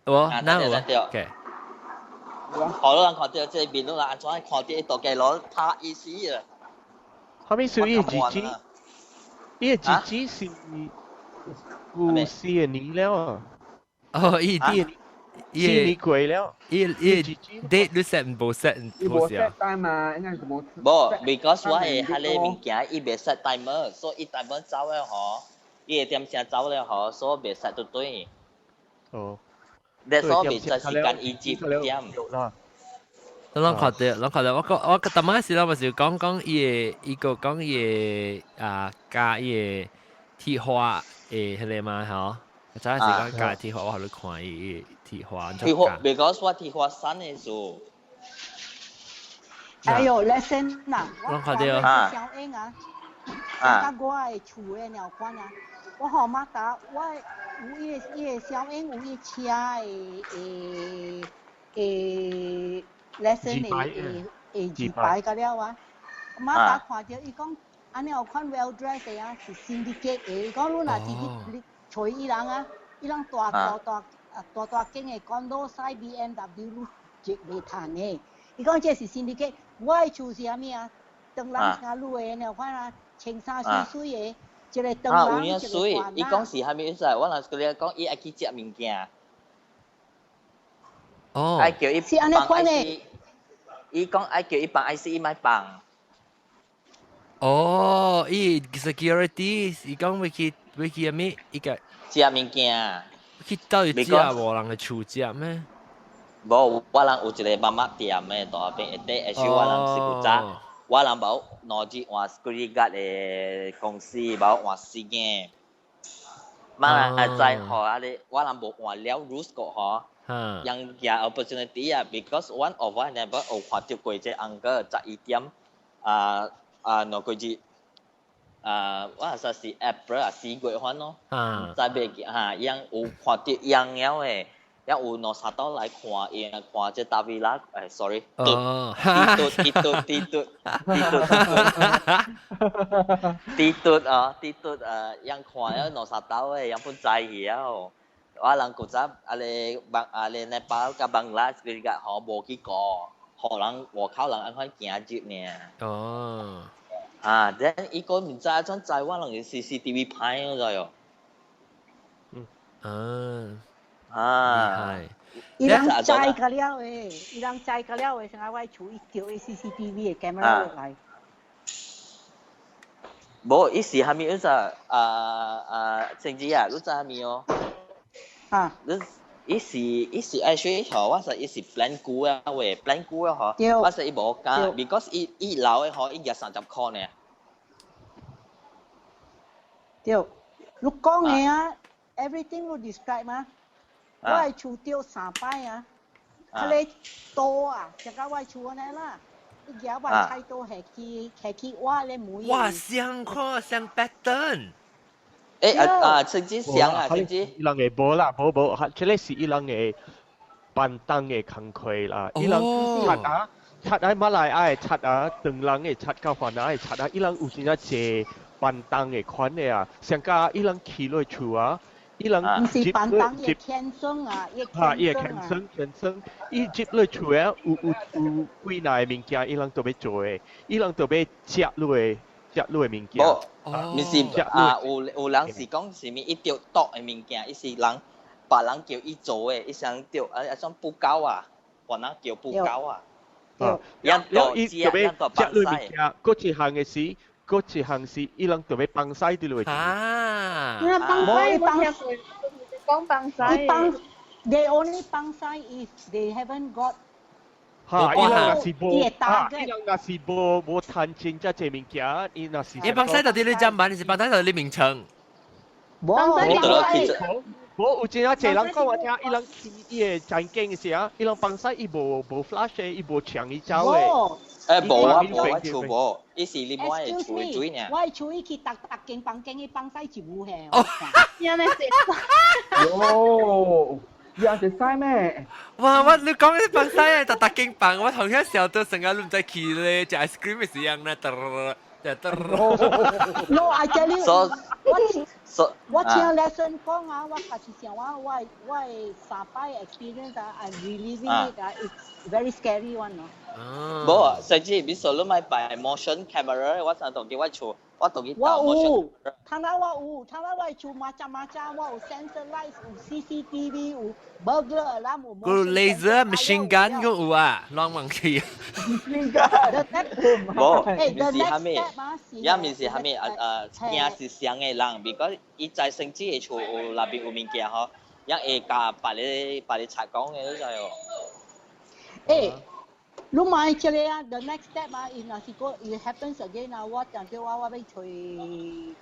我啊那我對對對 OK，好多人看到這邊都啦，安怎看到一度嘅攞拍意思啊？後面小伊自己，伊自己是有四年了啊，哦，伊四年過了，伊 date 你 set 無 set 冇好少 set。time 嘛，應該是冇。無 because 我係迄個物件，伊袂 set timer，所以伊 timer 走了吼，伊會點聲走了吼，所以袂 set 到對。哦，但所以袂 set 時間伊接點。攏看到，我個頭媽時啦，咪是講伊個講伊加伊鐵花迄個嘛，嗬。我早時講加鐵花，我喺度看伊鐵花。鐵花，because 我鐵花山嘅時。還有 lesson 呐，攏看到小英啊，甲我嘅厝嘅鳥館啊，我號碼打我有伊個小英有伊車嘅lesson 嘅自排個了啊，馬打看到伊講，安尼有款 well dress 嘅啊，是 syndicate 嘅，伊講你若自己找伊人啊，伊人大間嘅 condo 西 BMW 絕袂談嘅，伊講這是 syndicate。我嘅厝是啥物啊？長人車路嘅，你看啊，青衫水水嘅，一個長人，一個水。伊講是啥物意思？我若跟你講，伊愛去食物件。哦。愛叫伊是安尼款嘅。伊講愛叫伊放 IC， 伊莫放。哦，伊 security， 伊講要去啥物？伊個食物件。去到底食無人嘅厝食咩？無，我人有一個媽媽店嘅大邊，一時我人是負責，我人冇攞住換 security guard 嘅公司，冇換時間。媽人在學啊啲，我人冇換了 rules 個嗬，人嘅 opportunity 啊 ，because one of one never 有看到過隻 uncle 11點，攞過隻，我係說是 April 啊4月份咯，在邊嚇，人有看到人了嘅。一有攞沙刀來看伊，看隻達維拉，sorry，滴嘟人看了攞沙刀誒，人本在曉，我人古早阿你內巴甲邦拉佢個好無去過，可能外口人安款行接呢。哦。then 伊個唔知怎在我人嘅 CCTV 拍咗咗。伊人載個了誒，伊人載個了誒，像我厝伊調 CCTV 嘅 camera 落來。無，伊是蝦米？你知成子啊？你知蝦米哦？伊是愛學嗬，我說伊是 plan 估啊喂 ，plan 估啊嗬，我說伊無講 ，because 伊老誒嗬，伊日30塊呢。對，你講嘅啊 ，everything 你 describe 嘛？我係厝釣3擺啊，佢哋多啊，就甲我厝安尼啦，伊夾我菜刀下去挖咧梅。哇，相看相 pattern。甚至像啊，甚至。伊人嘅無啦，無，即係是伊人嘅辦當嘅工課啦，伊人擦馬來愛擦啊，長人嘅擦到華人嘅擦啊，伊人有真正濟辦當嘅款嘅啊，上加伊人起落厝啊。伊人接辦當嘅天生啊，伊天生，伊接落厝啊，有幾耐物件，伊人都要做嘅，伊人都要食落嘅物件。唔是有人是講是咪一條毒嘅物件，伊是人別人叫伊做嘅，伊想條種布膠啊，別人叫布膠啊。然後伊就要食落物件，嗰一項嘅事。嗰一項是伊人特別幫曬啲落去。因為幫曬講幫曬。They only 幫曬if they haven't got。伊人若是無談清這物件，伊若是。伊幫曬到底你怎辦？是幫曬到你名稱。有真啊，濟人講我聽，伊人伊個戰警嘅時啊，伊人幫曬伊無 flash 嘅，伊無槍伊走嘅。無啊，我厝無，伊是另外嘅厝嘅水呢。我係厝伊去搭間房間，伊放曬一戶嘅。哦，有咩事？喲，有食曬咩？哇！你講啲放曬啊，搭間房，我頭先時候都成日都唔知去咧，食 ice cream 嘅時樣咧， No, I tell you, So 我聽 lesson 講啊，我開始想我三擺 experience 啊，I'm reliving it 啊，it's very scary one 咯。冇，甚至你所攞買擺 motion camera，我想同佢我做，我同佢打 motion。睇下我做macam-macam，我有 sensor light，有 CCTV，有 burglar alarm，有 個 laser machine gun 個有啊，浪漫氣。冇，唔是蝦米，也唔是蝦米驚是想嘅人，because 伊在甚至會做那邊有物件嗬，也會教把你查講嘅都係哦。誒。lúc mai chơi à, the next step ah, it happens again ah, what until what we chui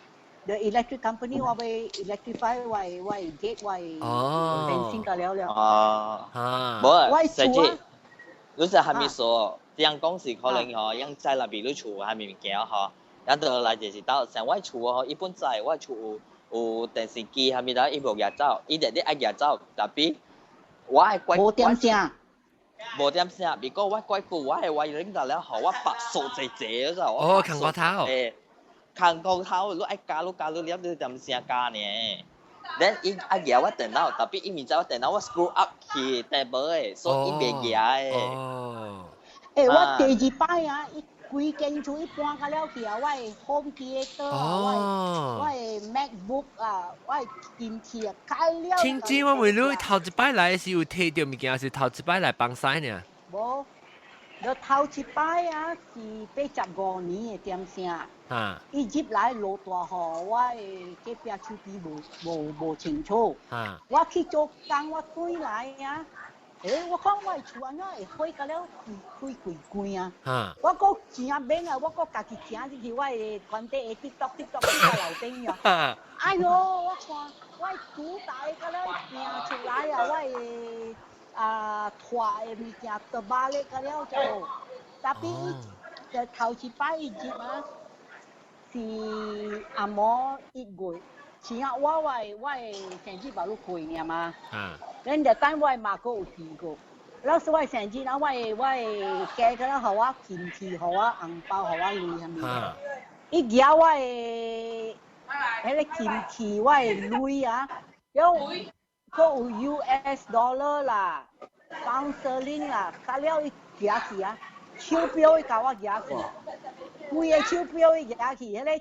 the electric company what we electrify why gate why fencing 個了了。冇，甚至你就係咪說，點講是可能嗬，因在那邊你厝係咪物件嗬，一到來就是到成我厝嗬，一般在我厝有電視機係咪啦，伊無嘢走，伊哋啲愛嘢走，特別我係怪。冇點聲。無點聲，別個我怪顧我係為領導了，好我白數謝謝咗。哦，看過頭。看過頭，你愛加你了你點聲加呢 ？Then 伊愛搖我電腦，特別伊唔知我電腦我 screw up 去 table 誒，所以伊袂搖誒。誒，我第二擺啊，伊規間厝伊搬個了去啊，我係 home theater 啊，我係 MacBook 啊，我係電視啊，開了。聽知我問你頭一擺來是有睇到物件，是頭一擺來幫曬呢？無，就頭一擺啊是85年嘅點聲。啊。伊入來落大雨，我係隔壁厝邊無清楚。啊。我去做工，我轉來啊。誒，我講我係厝安怎會開個了開貴啊！我個正免啊，我個家己行入去，我係關啲滴篤去個樓頂呀！哎呦，我看我係主大個了行出來啊，我係拖嘅物件倒巴咧個了就，特別伊就頭一擺伊入啊，是阿嬤一月，前下我係成日把路開呢嘛。then the time 我係馬哥有試過，嗰時我係成日啦，我係寄個啦，好啊，kimchi氣好啊，紅包好啊，鐳係咪？一嘢我係喺個kimchi氣我係鐳啊，有 US dollar 啦，pound sterling 啦，加了一嘢去啊，鈔票伊教我嘢去，貴嘅鈔票伊嘢去，迄個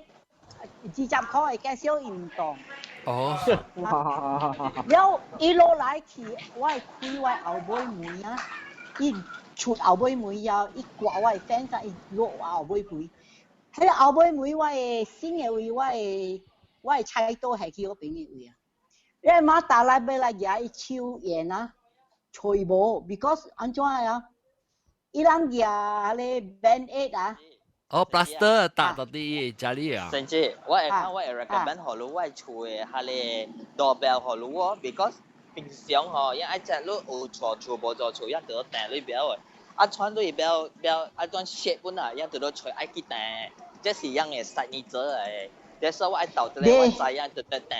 20塊嘅介紹伊唔當。哦，了一路來去，我係開我後尾門啊，伊出後尾門後，伊掛我係 fence 伊落我後尾門，喺個後尾門我係新嘅位，我係猜到係去嗰邊嘅位啊。你媽打來俾來嘢伊抽煙啊，吹無 ，because 安怎啊？伊人嘢咧 band-aid 啊。哦 ，plaster 打到啲家裏啊。甚至我會recommend 好路我厝嘅下咧 doorbell 好路喎 ，because 平常嗬，因為只你有錯無做錯，一得訂裏表嘅，啊穿裏表啊段 shape 本啊，一得到吹愛去訂，這是樣嘅實驗者嚟，這所以我到這裡我知樣得訂。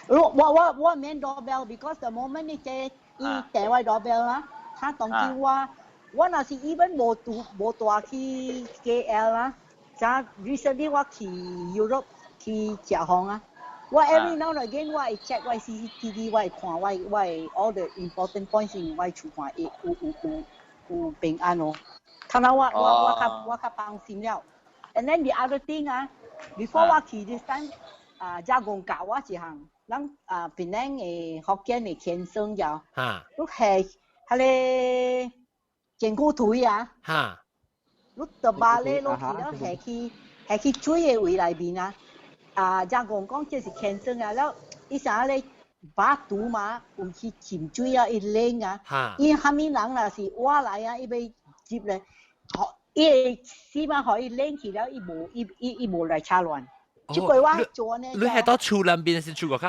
我免 doorbell，because the moment 你訂我 doorbell 啦，他當叫我若是 even 無大去 KL 啦，像 recently 我去 Europe 去食飯啊，我 every now and again 我會 check 我 CCTV 我會看我 all the important points in 我厝看有平安哦，睇下我較放心了。And then the other thing 啊 ，before 我去 this time 家公教我一項，咱檳城嘅福建嘅天生咗，都係個。健康腿啊！你到巴黎落去了，係去水嘅位內邊啊！人講這是天生啊，了伊啥咧把肚嘛，有去潛水啊，伊冷啊，伊蝦米人啦是我來啊，伊要接咧，伊起碼可以冷去了，伊無來插亂。即個我做呢，你係到厝內邊是厝外口？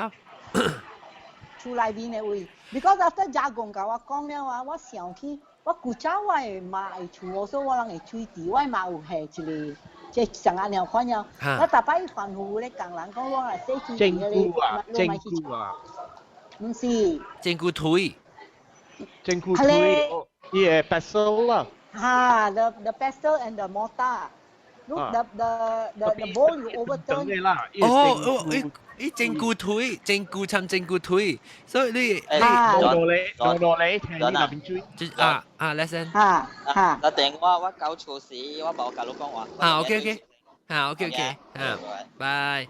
厝內邊嘅位 ，because after 人講甲我講了啊，我想起。我古早我嘛會厝，所以我人會水池，我嘛有下一個，即上下兩款樣。我大擺反覆咧講人講我係洗水池嘅咧，正骨啊，唔是正骨腿，正骨腿，伊係 pestle 啦。the pestle and the mortar， Look, the bowl you overturn. 嘅啦，伊整骨腿，整骨參整骨腿，所以你落嚟，聽你那邊追。lesson。那電我搞錯事，我冇教老公話。OK，拜。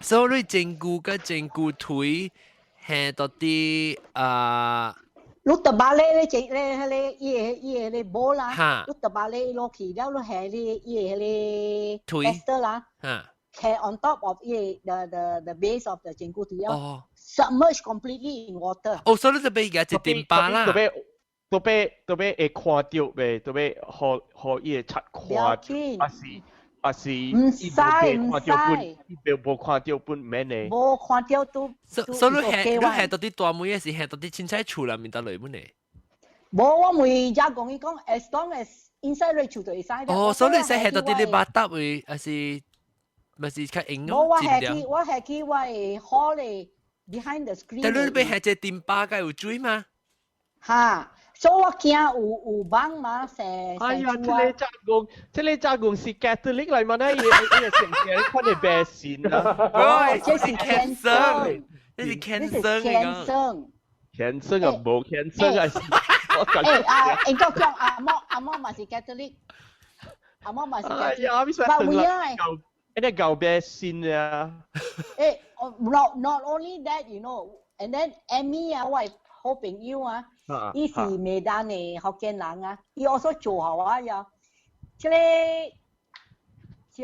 所以整骨跟整骨腿係到啲Lúc tập ba lê le bố là lúc tập ba lê lo kỳ đó lo hè le tester là hè on top of the base of the jengu tu ya submerged completely in water. So你就俾嘅一點巴啦。都俾看到未？都俾可以擦看，還是唔使，冇看到本咩呢？冇看到都。所以你到啲大妹嘅時，到啲凊彩厝啦面得嚟本嚟。冇，我每家講伊講 ，as long as inside 你厝就會使。所以你使到啲你巴搭會，還是較硬咯？我係去我係 hall 嚟 behind the screen。但你俾係隻電巴嘅有追嘛？所以我驚有幫嘛，成。哎呀，這裡雜工是 Catholic 嚟嘛？呢嘢成日看你白線啦。這是 cancer，呢是 cancer 嚟㗎。cancer 啊，冇 cancer 啊。應該講阿媽咪是 Catholic，阿媽咪是 Catholic。哎呀，邊個你搞白線啊？Not only that, you know, and then Amy 啊，我係好朋友啊。伊是美丹嘅福建人啊，伊 also 做好啊呀，即個食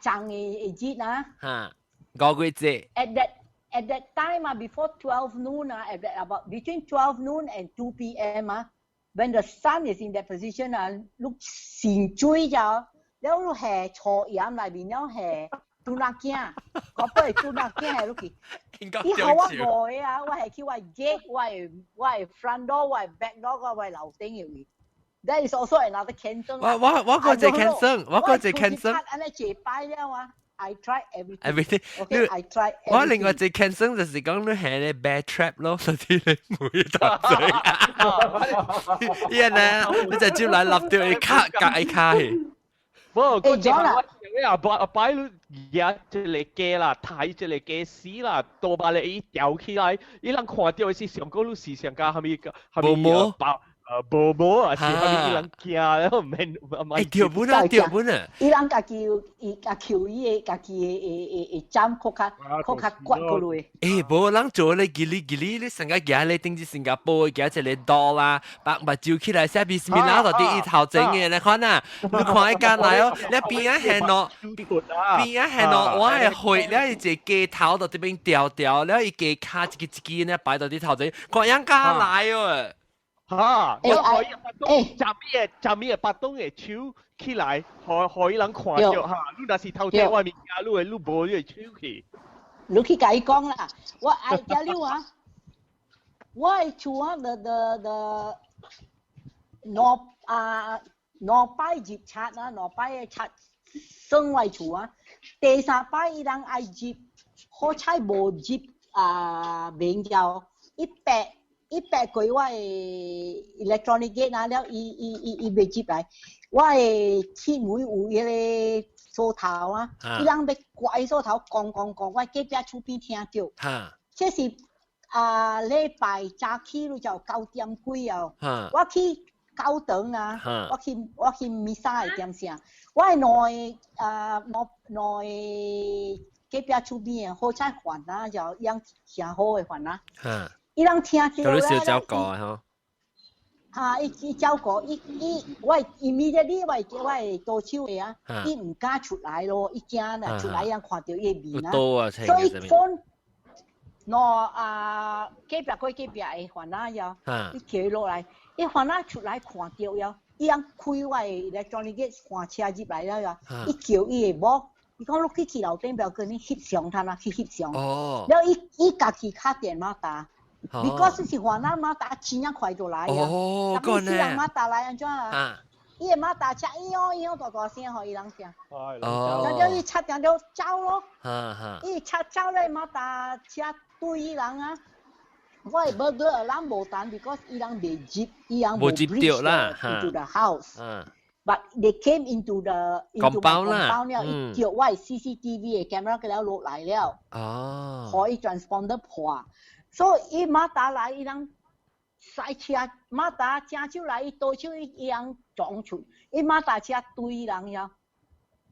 粽嘅節啊。5月節。At that time before 12 noon about between 12 noon and 2 p.m. when the sun is in that position lúc 閃水就，แล้วลูกแห่坐鹽裏邊แล้วแห่ตุนักแก่ก็เปิดตุนักแก่ลูกที่เขาว่าบ่อยว่า係叫ว่า gate ว่า front door ว่า back door ก็ว่า樓頂嘅。That is also another cancer。我個隻 cancer，安尼一擺了啊。I try everything. Okay, I try everything. 我另外隻 cancer 就是講你係咧 bear trap 咯，嗰啲你唔會搭嘴。依人咧，你就招來立掉你卡隔一卡去。嗰隻阿擺你嘢即係雞啦，睇即係雞屎啦，多把你掉起來，你人看到是上高路時上加係咪爆？冇啊，是係咪伊人驚咧？唔係條本啊，條本啊！伊人家己伊嘅針骨卡刮過嚟。冇人做咧，你成個嘢你定住新加坡嘅一隻多啦，白照起來寫邊面啦，嗰啲頭整嘅你看啊，你看一間嚟哦，你邊一係攞，我係去咧，一隻雞頭到這邊掉，然後一隻卡一隻咧擺到啲頭整，看人家嚟哦。我可以站咩八東嘅手起來，可以人看到你若是頭睇外面家你無你嘅手去。你去甲伊講啦，我I tell you我係厝the 兩擺入冊兩擺嘅冊生為厝第三擺伊人愛入，好彩無入名叫100個我係 electronic gate 了，伊未入來，我係鐵門有迄個鎖頭伊人要掛鎖頭，講，我隔壁厝邊聽到，這是禮拜早起就9點幾我去9點我去misa 點聲，我係內隔壁厝邊好彩飯就樣正好嘅飯伊人聽到啦，小照顧伊照顧我 immediately 我多手嘅伊唔敢出來咯，伊驚啦，出來人看到伊面所以分隔壁嘅飯伊企落來，伊飯出來看到伊人開我嘅 electronic gate 看車入來了伊叫伊嘅某，伊講落去樓頂表跟你翕相佢去翕相，然後伊家己卡電馬達。Because 是華南馬達錢一塊就來啊，咁你私人馬達來安怎啊？伊個馬達車大聲，互伊人聽。然後伊插定就走咯，伊插走咧馬達車對伊人我係burglar alarm 無彈 ，because 伊人未入，伊人冇 breach into the house。but they came into my compound 啦 compound 了，伊叫我 CCTV 嘅 camera 佢了落嚟了，可以 transponder 破，所以伊馬打來伊人賽車馬打正手來，伊倒手伊人撞出，伊馬打車對人呀，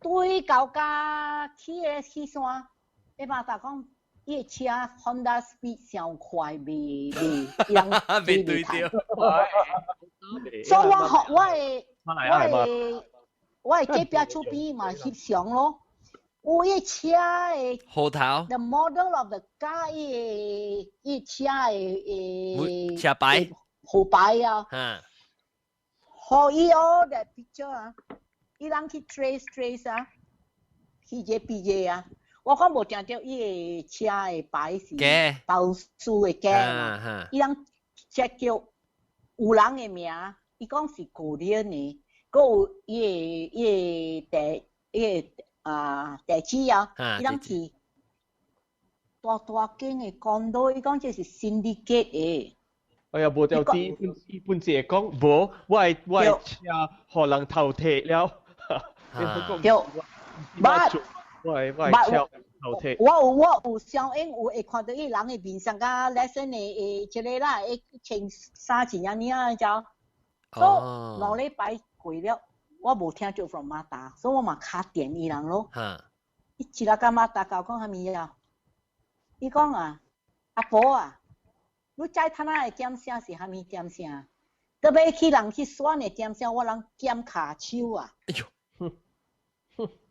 對到架起山，伊馬打講。伊車 Honda Speed 上快未人未對掉。所以我隔壁厝邊嘛翕相咯，有伊車誒。後頭。The model of the car 伊車誒車牌。後牌啊。可以哦 ，that picture 啊，伊人去 trace 啊，去BJ 啊。我講無聽到伊個車個牌是包數個假嘛，伊人 check 叫有人個名，伊講是Korean個，佮有伊個地址啊，伊人去大間個condo，伊講這是 syndicate 個。哎呀，無條知伊本隻講無，我車互人偷摕了，我有相應，有會看到伊人的面上甲 lesson 的即個啦，穿衫一樣樣就，所以兩禮拜過了，我無聽到 from 馬達，所以我嘛卡電伊人咯。伊一日甲馬達講啥物啊？伊講啊，阿婆啊，你知他那的點聲是啥物點聲？特別去人去選的點聲，我人點骹手啊。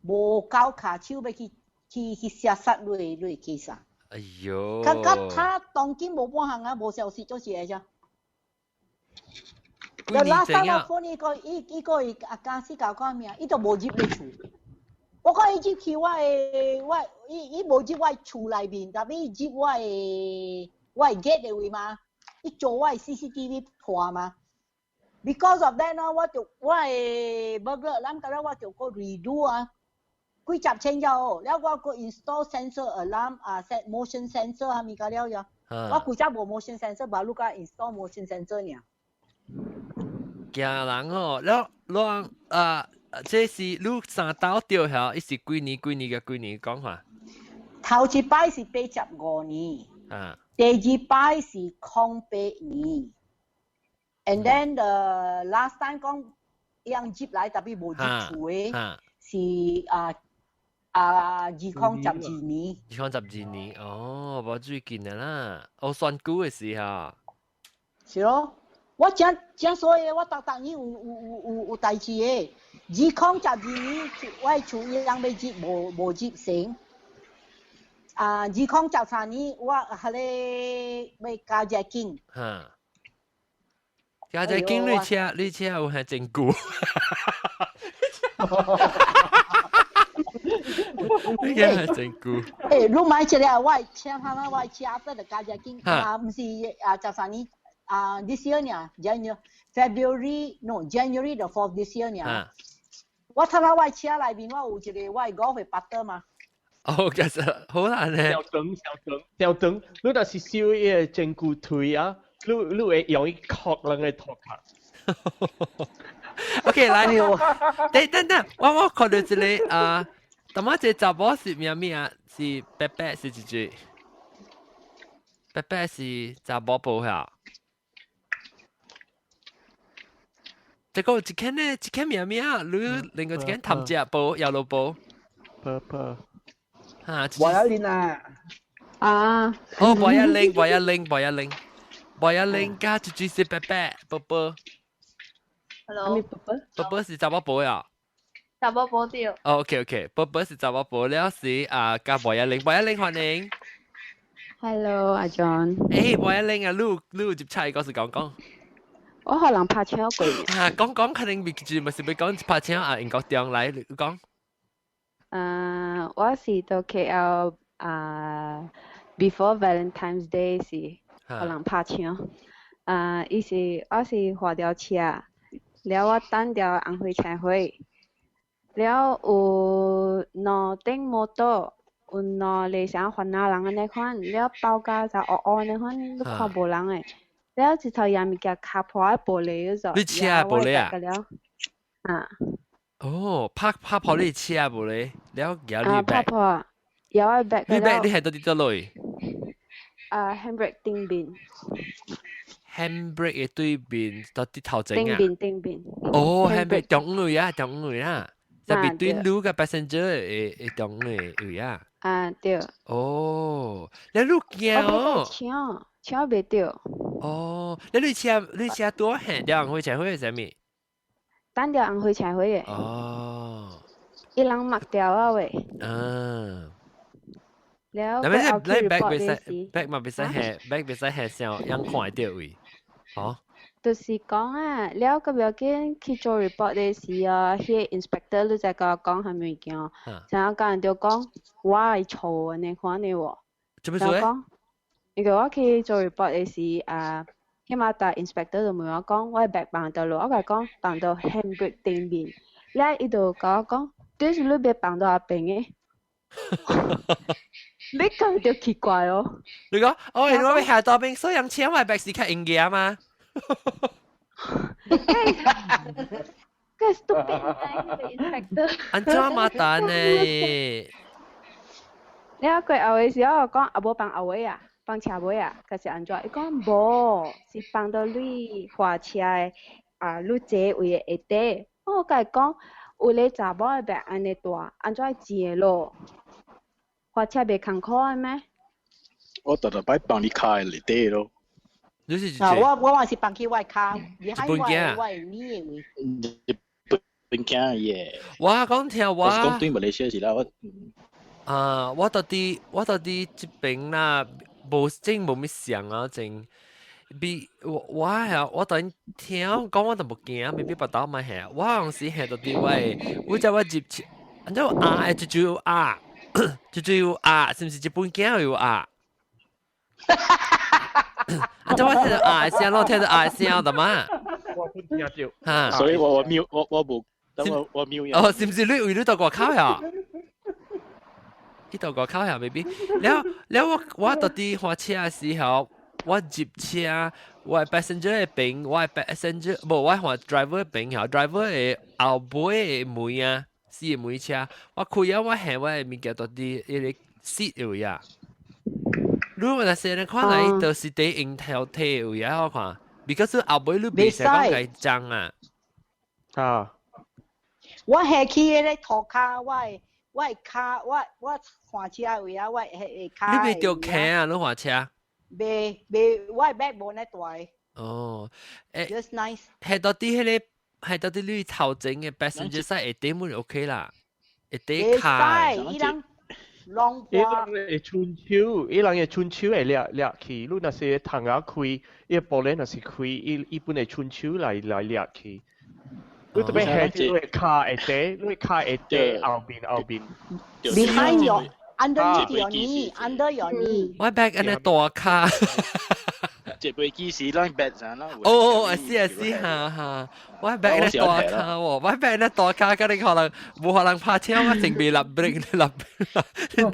無夠卡手要去寫殺落去啥？哎呦！他當今無半行啊，無消息就是嚟啫。就拉三個款，伊個阿家私教講咩啊？伊就無入你厝。我講伊入去伊無入我厝內面，但係伊入我 gate 嘅位嘛，伊做我 CCTV 破嘛。Because of that 呢，我burger 諗到咧，我就個 redo 啊，幾集清咗，แล้ว我個 install sensor alarm set motion sensor 係咪㗎了呀？我幾集冇 motion sensor，把路個 install motion sensor 呢？驚人哦，แล้ว這是你三刀掉下，伊是幾年講法？頭一擺是85年，第二擺是08年。And then the last time 講樣接來，特別冇接厝嘅，是2012年。2012年，哦，無最近嘅啦，我算久嘅時候。是咯，我正所以我逐年有代志嘅。2012年我厝伊人要接無接成。2013年我係咧要加隻經。家姐經你車有係真久，你係真久。誒，你買一個我車下啦，我車得家姐經唔是13年this year 呢 January the 4th this year 呢。我睇下我車內邊我有一個我golf 嘅 partner 嘛。哦，其實好難咧。小燈，你若是燒伊個真久腿啊！你會用一殼人嘅頭殼。OK， 來，等，我看到這裡咁啊，這查某是咩啊？是白白是幾句？白白是查某報嚇。這個一間呢？一間咩啊？你另外一間譚家報、搖路報。Purple。嚇。我要練啊！哦，我要拎。我要拎家就係伯伯，寶寶。Hello。寶寶是查某寶呀？查某寶對。哦 ，OK， 寶寶是查某寶，了是加我要拎歡迎。Hello， 阿 John。誒，我要拎啊，你有接菜嗰時講。我可能拍車過。講肯定未記住，咪是要講拍車英國中來你講。我是到 KL before Valentine's Day 是。可能拍車，我是花條車，了我等條紅灰車回，了有兩頂摩托，有兩理想換那人嘅那款，了包架就黑那款，你看無人誒，了一頭下面嘅卡破玻璃嗰種，你車玻璃啊？啊。哦，拍跑你車無咧？了有你拍 back，破，有一 back 你嘅 back 你了。係到啲多類handbrake 定邊， handbrake 嘅對邊到啲頭整啊？定邊。哦 handbrake 中位啊，中位啊，就 between 對。你個 passenger 嘅中位啊。對。哦，你路驚哦。哦？搶未到。哦，你車多行掉會車會係咩？單條紅去車會嘅。哦。伊人抹掉啊喂。แล้ว但係เอา你 back report 別使嘅時 back 嘛別使係 back 別使係時候ยัง看到位，哦。就是講啊，แล้วก็要緊去做 report 嘅時啊，迄 inspector 都在甲我講係物件，然後甲人就講我係錯你看你喎。做咩事？如果我去做 report 嘅時啊，起碼大 inspector 就問我講，我係 back 放到路，我甲講放到 handbrake 頂面，แล้ว伊就甲我講，對是你別放到阿邊嘅。你咁就奇怪哦。你講，我係我下多邊，所以人請我係白時卡應嘅嘛。個 stupid 嘅 inspector。安怎馬蛋呢？你話佢後嘅時候講阿無放後尾啊，放車尾啊，可是安怎？伊講無，是放到你貨車嘅你坐位嘅下底。我甲伊講，有咧查某嘅白安尼大，安怎坐咯？貨車袂艱苦嘅咩？我特擺幫你開嚟啲咯。你是我還是放去外卡，你喺外呢嘅位。日本驚嘢。我講聽我講對馬來西亞時啦，我到底這邊啦，無咩想啊，正。我等聽講我都冇驚，未必把刀買下。我好像是下到啲位，我就我接切，然之後就是唔是日本驚有啊？然之後我聽到聲，我聽到聲的嘛。我本聽到。嚇。所以我冇，等我瞄人。哦，是唔是你到外口呀？呢度外口呀 ，baby。แล้ว我到啲開車嘅時候。我接車，我係 passenger 嘅邊，我係 passenger，無我係 driver 嘅邊後 ，driver 嘅後背嘅門啊，是嘅門車，我開啊，我係我係物件到啲一個 seat 位啊。如果那些人看來都是啲應頭睇位啊，我看，because 後背你別成講係髒啊。啊。我係去嗰啲拖卡，我係卡，我換車位啊，我係卡。你未掉卡啊？你換車？未，我係 back 冇呢台。哦，just nice。係到啲你頭整嘅 passenger side 下底門 OK 啦，下底卡。伊人浪伊人會伸手，伊人會伸手會掠去，你若是窗仔開，伊玻璃若是開，伊本會伸手來掠去。你特別係你會卡下底，你會卡下底後邊。Behind your underneath your knee, under your knee。我 back 安尼大卡。這飛機是咱 back 上啦。哦，是哈，我 back 安尼大卡喎，我 back 安尼大卡，咁你可能冇可能拍車，我成被立 break 立。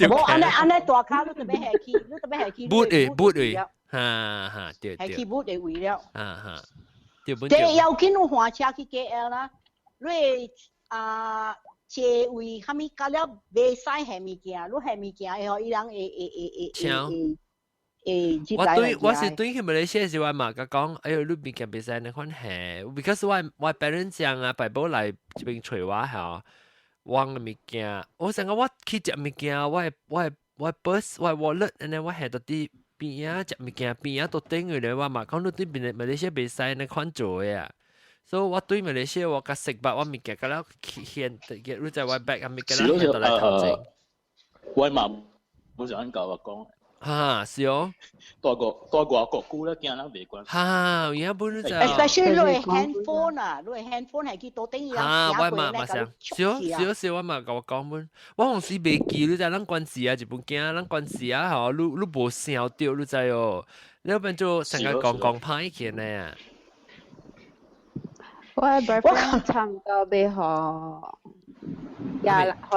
冇安尼大卡，你特別係去。boot 位，哈，對。係去 boot 位了。哈。即係要緊要換車去 KL 啦，你車位蝦米加了未使係物件，你係物件後伊人我是對去馬來西亞時候嘛，佢講，哎呦，你物件未使你款係 ，because 我 parents 講啊，爸爸來這邊找我嚇，忘了物件，我想講我去食物件，我 purse 我 wallet，然後我係到啲。邊啊，食物件邊啊，都頂佢哋話嘛，講到對邊馬來西亞比賽你款做嘅啊，所以我對馬來西亞我個食物我物件個了顯嘅，你在我 back 啊物件啦顯到嚟頭前。我嘛冇想教我講。嚇，是哦。多個國姑咧，驚人袂關。嚇，而家本就。especially 你係 handphone 啊，你係 handphone 係去到頂伊啦。我嘛想，少我嘛甲我講本，我紅時袂記，你知咱關事啊，日本驚，咱關事啊，吼，你無想到，你知哦，你變做成日講歹嘅呢。我嘅 boyfriend 差唔多俾可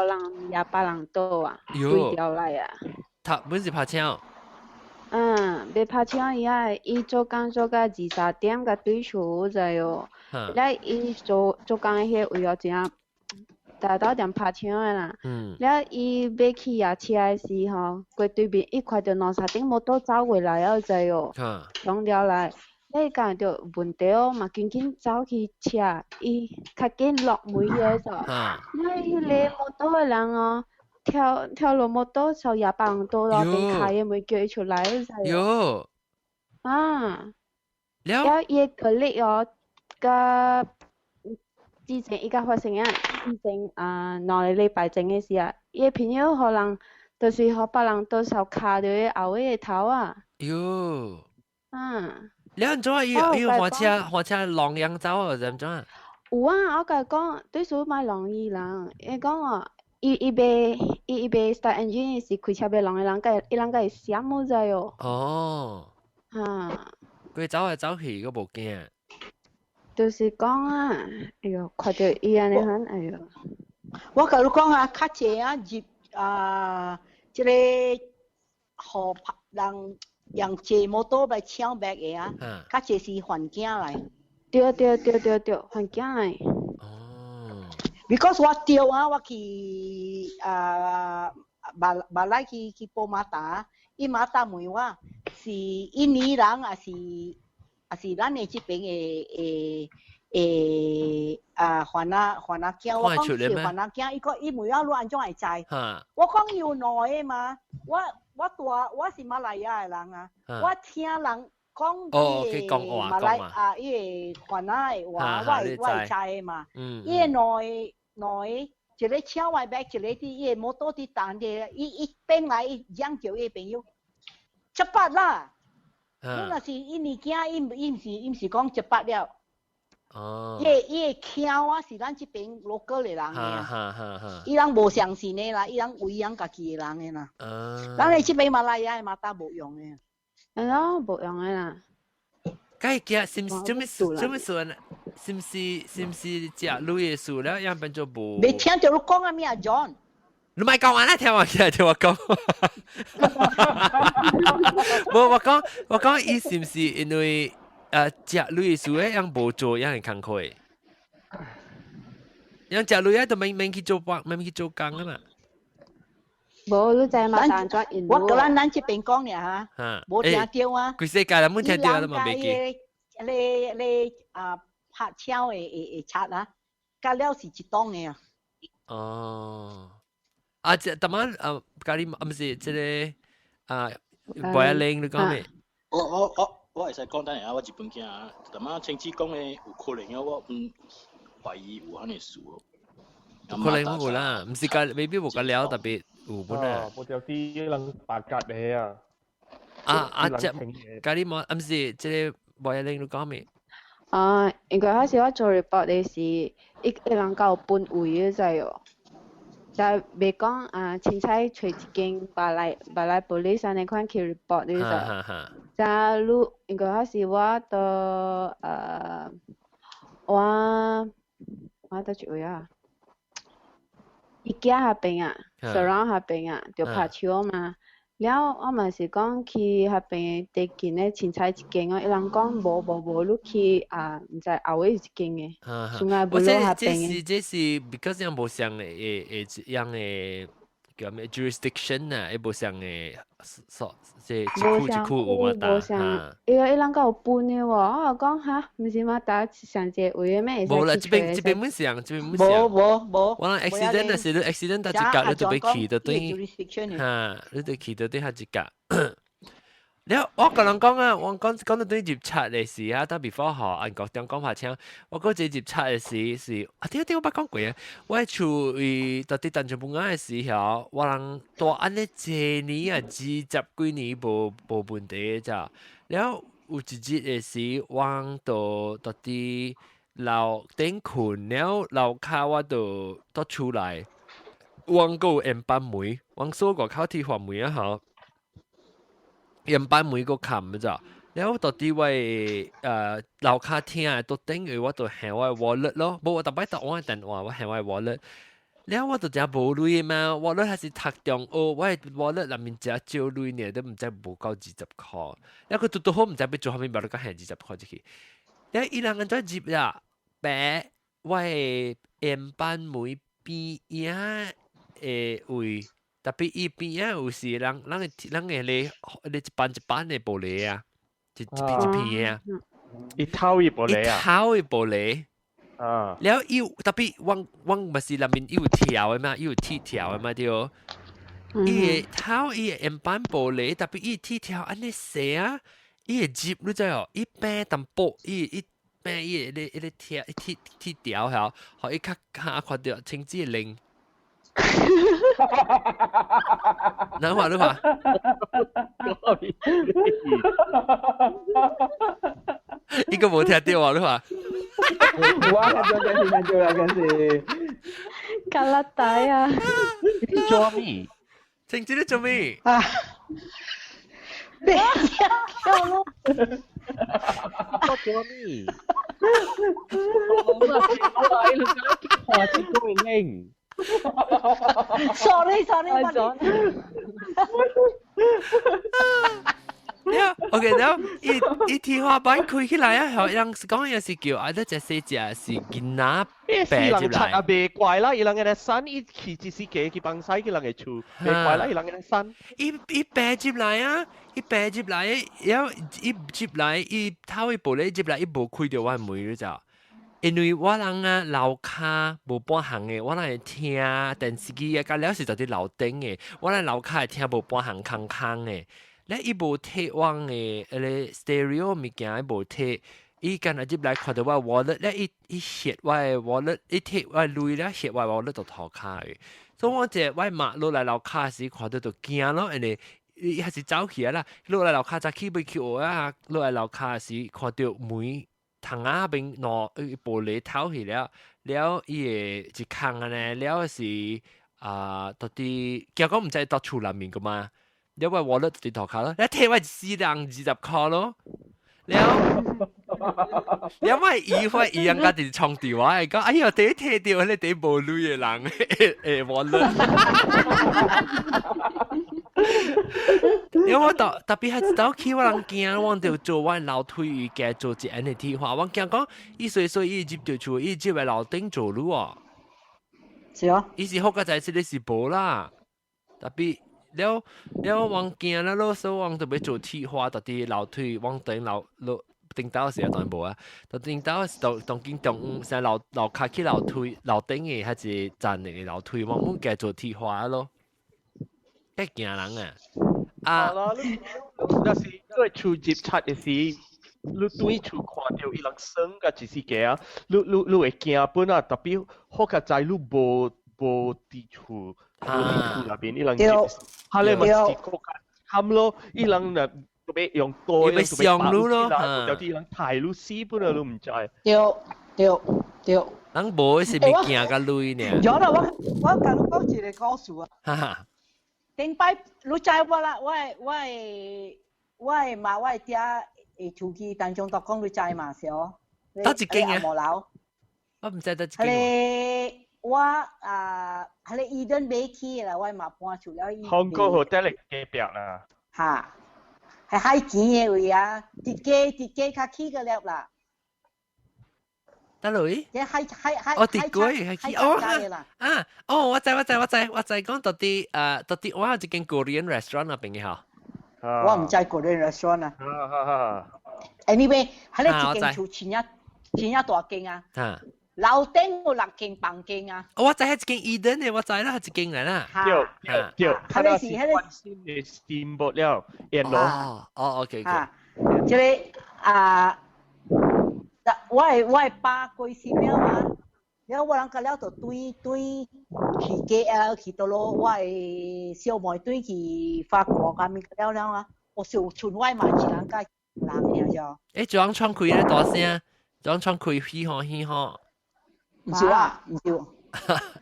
能28人多啊，對掉嚟啊。他本是拍槍。别拍枪伊啊，伊做工做到2、3点甲对厝在哟。了伊做工迄位哦，真大到点拍枪的啦。了伊要去夜车的时候，过对面伊看到2、3顶摩托走过来了在哟，冲了来。你讲到问题哦，嘛紧紧走去车，伊较紧落门个咋？那迄个摩托的人哦，跳落摩托朝夜帮多咯，被开的门叫伊出来咋哟？了伊个colleague哦，甲之前伊甲发生啊，之前2个礼拜前个时啊，伊个朋友互人就是互别人多少卡着伊后尾个头啊。了安怎伊换车狼羊走啊？怎怎啊？有啊，我甲伊讲，对手买狼伊人，伊讲哦，伊袂 start engine 是开车袂狼个人，伊人甲伊闪我知哟。佢走来走去，佢无惊。就是讲啊，哎哟，看到伊安尼款，哎哟。我甲你讲啊，较济啊，即个互人用坐摩托来抢白个啊，较济是环境来。对，环境来。because 我钓啊，我去马来去波马达，伊马达问我是印尼人还是咱的这边的番仔囝，我讲是番仔囝，伊问我你安怎会知？我讲有两个嘛，我是马来亚的人啊，我听人讲马来伊个番仔的话，我会知的嘛。伊个两个，一个抢我白，一个伫伊个摩托伫等着，伊变来伊养叫伊朋友，cepat啦。你若是印尼囝，伊毋是讲cepat了。伊个腔啊是咱这边 local 的人个，伊人无相信的啦，伊人为养家己的人个啦。咱哋这边马来亚的马达无用的。无用的啦。该惊是毋是做咩事啊？是毋是食类的事了？样变做无。未听到你讲啊咩啊 John？ 你莫讲啊！听我讲。无我讲，伊是毋是因为食类的事诶，样无做，样会工课诶。样食类啊，都免去做工啊嘛。无你知嘛？但作因我甲咱这边讲尔哈，无听到啊。规世界人冇听到都嘛袂记。你拍超的擦啊，加了是一档的啊。即特晚咖喱唔是即個boiling你講咩？我會使講單啊！我日本囝啊，特晚親戚講嘅有可能啊，我懷疑有安尼事哦。可能冇啦，唔是個未必冇個料特別有本啊。冇就啲人白格嘅啊。即咖喱冇唔是即個boiling你講咩？應該嗰時我做 report 嘅時，一人夠半位嘅知喎。就袂講凊彩找一間白來 police 安尼款去 report 你就。就如應該嗰時我到我到幾位啊？伊家下邊啊 ，surround 下邊啊，就拍手嘛。了我嘛是講去迄邊地間咧凊彩一間哦，伊人講無你去毋知後尾一間嘅，從來無落迄邊嘅。這是 because 樣無像誒樣誒叫咩 jurisdiction 啊，伊無像誒所即一區有嘛打嚇。伊人講有分嘅喎，我講嚇，毋是嘛打上一個位嘅咩？無啦，這邊唔像，無。我人 accident 啊，是你 accident 到一格，你就要去到對嚇，你就去到對下一格。了，我個人講啊，我講到對入冊嘅時啊，但 before 學按國中講拍槍，我嗰隻入冊嘅時是點我捌講過啊？我喺厝到啲當全部啱嘅時候，我人大安尼幾年啊，20幾年無問題嘅咋。了有一日嘅時，我到啲樓頂困了，樓骹我到厝內，我個鹽巴梅，我所個口鐵話梅啊嚇。鹽巴梅個冚咋，然後到啲位樓下聽到等於我到行我 wallet 咯，冇我特別到我電話我行我 wallet，了我就只無鐳嘛，我咧還是讀中學，我咧內面只少鐳呢，都唔知無夠20塊。了佢讀好唔知要做後面，冇得講係20塊入去。了伊人安怎接啦？白我係M班妹邊呀位，特別伊邊呀有時人嘅咧一班嘅玻璃啊，一片啊，一套一玻璃啊，一套嘅玻璃。แล้วอีแต่พี่วังมาสิลามินอีเที่ยวมาอีที่เที่ยวมาเดียวอีเท้าอีเอ็มปันโบเลยแต่พี่อีที่เที่ยวอันนี้เสียอีจีบรู้จักอ๋ออีแปะตัมโปอีแปะอีเที่ยวที่เที่ยวเหรอเขาอีคักหาความเดียวชิงจีลิงนั่นว่าหรือเปล่าอีก็冇聽到話หรือเปล่า我看到嗰時，格拉底啊！你做咩？情節你做咩？啊，别跳路。我做咩？我話你都會拎。sorry，OK， แล้วอีที่話板開起來啊，好像講有時叫啊，得隻細隻是囡仔白入來。啊，別怪啦，伊人嘅山，伊騎住司機去幫西，伊人嘅厝，別怪啦，伊人嘅山。伊白入來啊，伊白入來，然後伊入來，伊頭一步咧入來，伊無開到我門你知。因為我人啊樓卡無半行嘅，我人係聽電視機啊，甲了是就啲樓頂嘅，我人樓卡係聽無半行空空嘅。咧伊無貼網嘅，咧 stereo 物件伊無貼，伊今日入來看到我 wallet 咧，伊攝我嘅 wallet， 伊貼我鐳咧攝我 wallet 就頭卡嘅，所以我隻我馬落來樓卡時看到就驚咯，人哋伊還是走起來啦，落來樓卡就起唔起我啊，落來樓卡時看到門窗啊邊攞玻璃透起了，了伊嘅一坑啊呢，了是到啲結果唔知到厝內面個嘛。因為我咧直頭卡咯，你貼我4人20塊咯，因為伊人家哋創電話嚟講，哎呀，第一貼掉你哋無鐳嘅人我咧，因為我特別係走去我人驚，我就做我樓梯瑜伽做一安尼貼畫，我驚講伊所以伊接住厝，伊接為樓頂做路啊，是啊，伊是好個仔，你是無啦，特別。了往驚啦，咯，所以往特別做鐵花，特啲樓梯往頂頂到時當然無啊，到頂到當經中成樓卡起樓梯樓頂嘅係一站嚟嘅樓梯，往冇嘅做鐵花咯，一驚人啊！啊，那是因為厝接拆嘅時，你對厝看到伊人生嘅一時嘅啊，你會驚本啊，特別好個在你無地厝。那邊伊人接，哈咧咪是個冚咯，伊人嗱特別用多，特別上路咯，有啲人太路死本啊，都唔知。對，人無是咪驚個鐳呢？有啦，我甲你講一個故事啊。哈哈。頂擺你知我啦，我嘛我爹會出去當中讀講你知嘛是哦。得一間啊？無樓。我唔知得一間。我係咧伊頓買起啦，我嘛搬出了。香港 hotel 嚟隔壁啦。嚇，係海錢嘅位啊，一家較起個了啦。得類？我跌過係起我知講到啲我有一間 Korean restaurant 那邊嘅嗬。我唔知 Korean restaurant 啊。Anyway， 係咧一間厝前一大間啊。樓頂有6間房間啊！我知係一間 Eden 嘅，我知啦，係一間嚟啦。對，佢哋是關心嘅 steamboat 了，沿路。OK。即係我爸過身了啊，了我人個了就對去 KL 去到咯，我小妹對去法國咁樣了啊，我小村外嘛一人家人呀就。誒，裝窗開咧大聲，裝窗開嘻呵。唔少啊，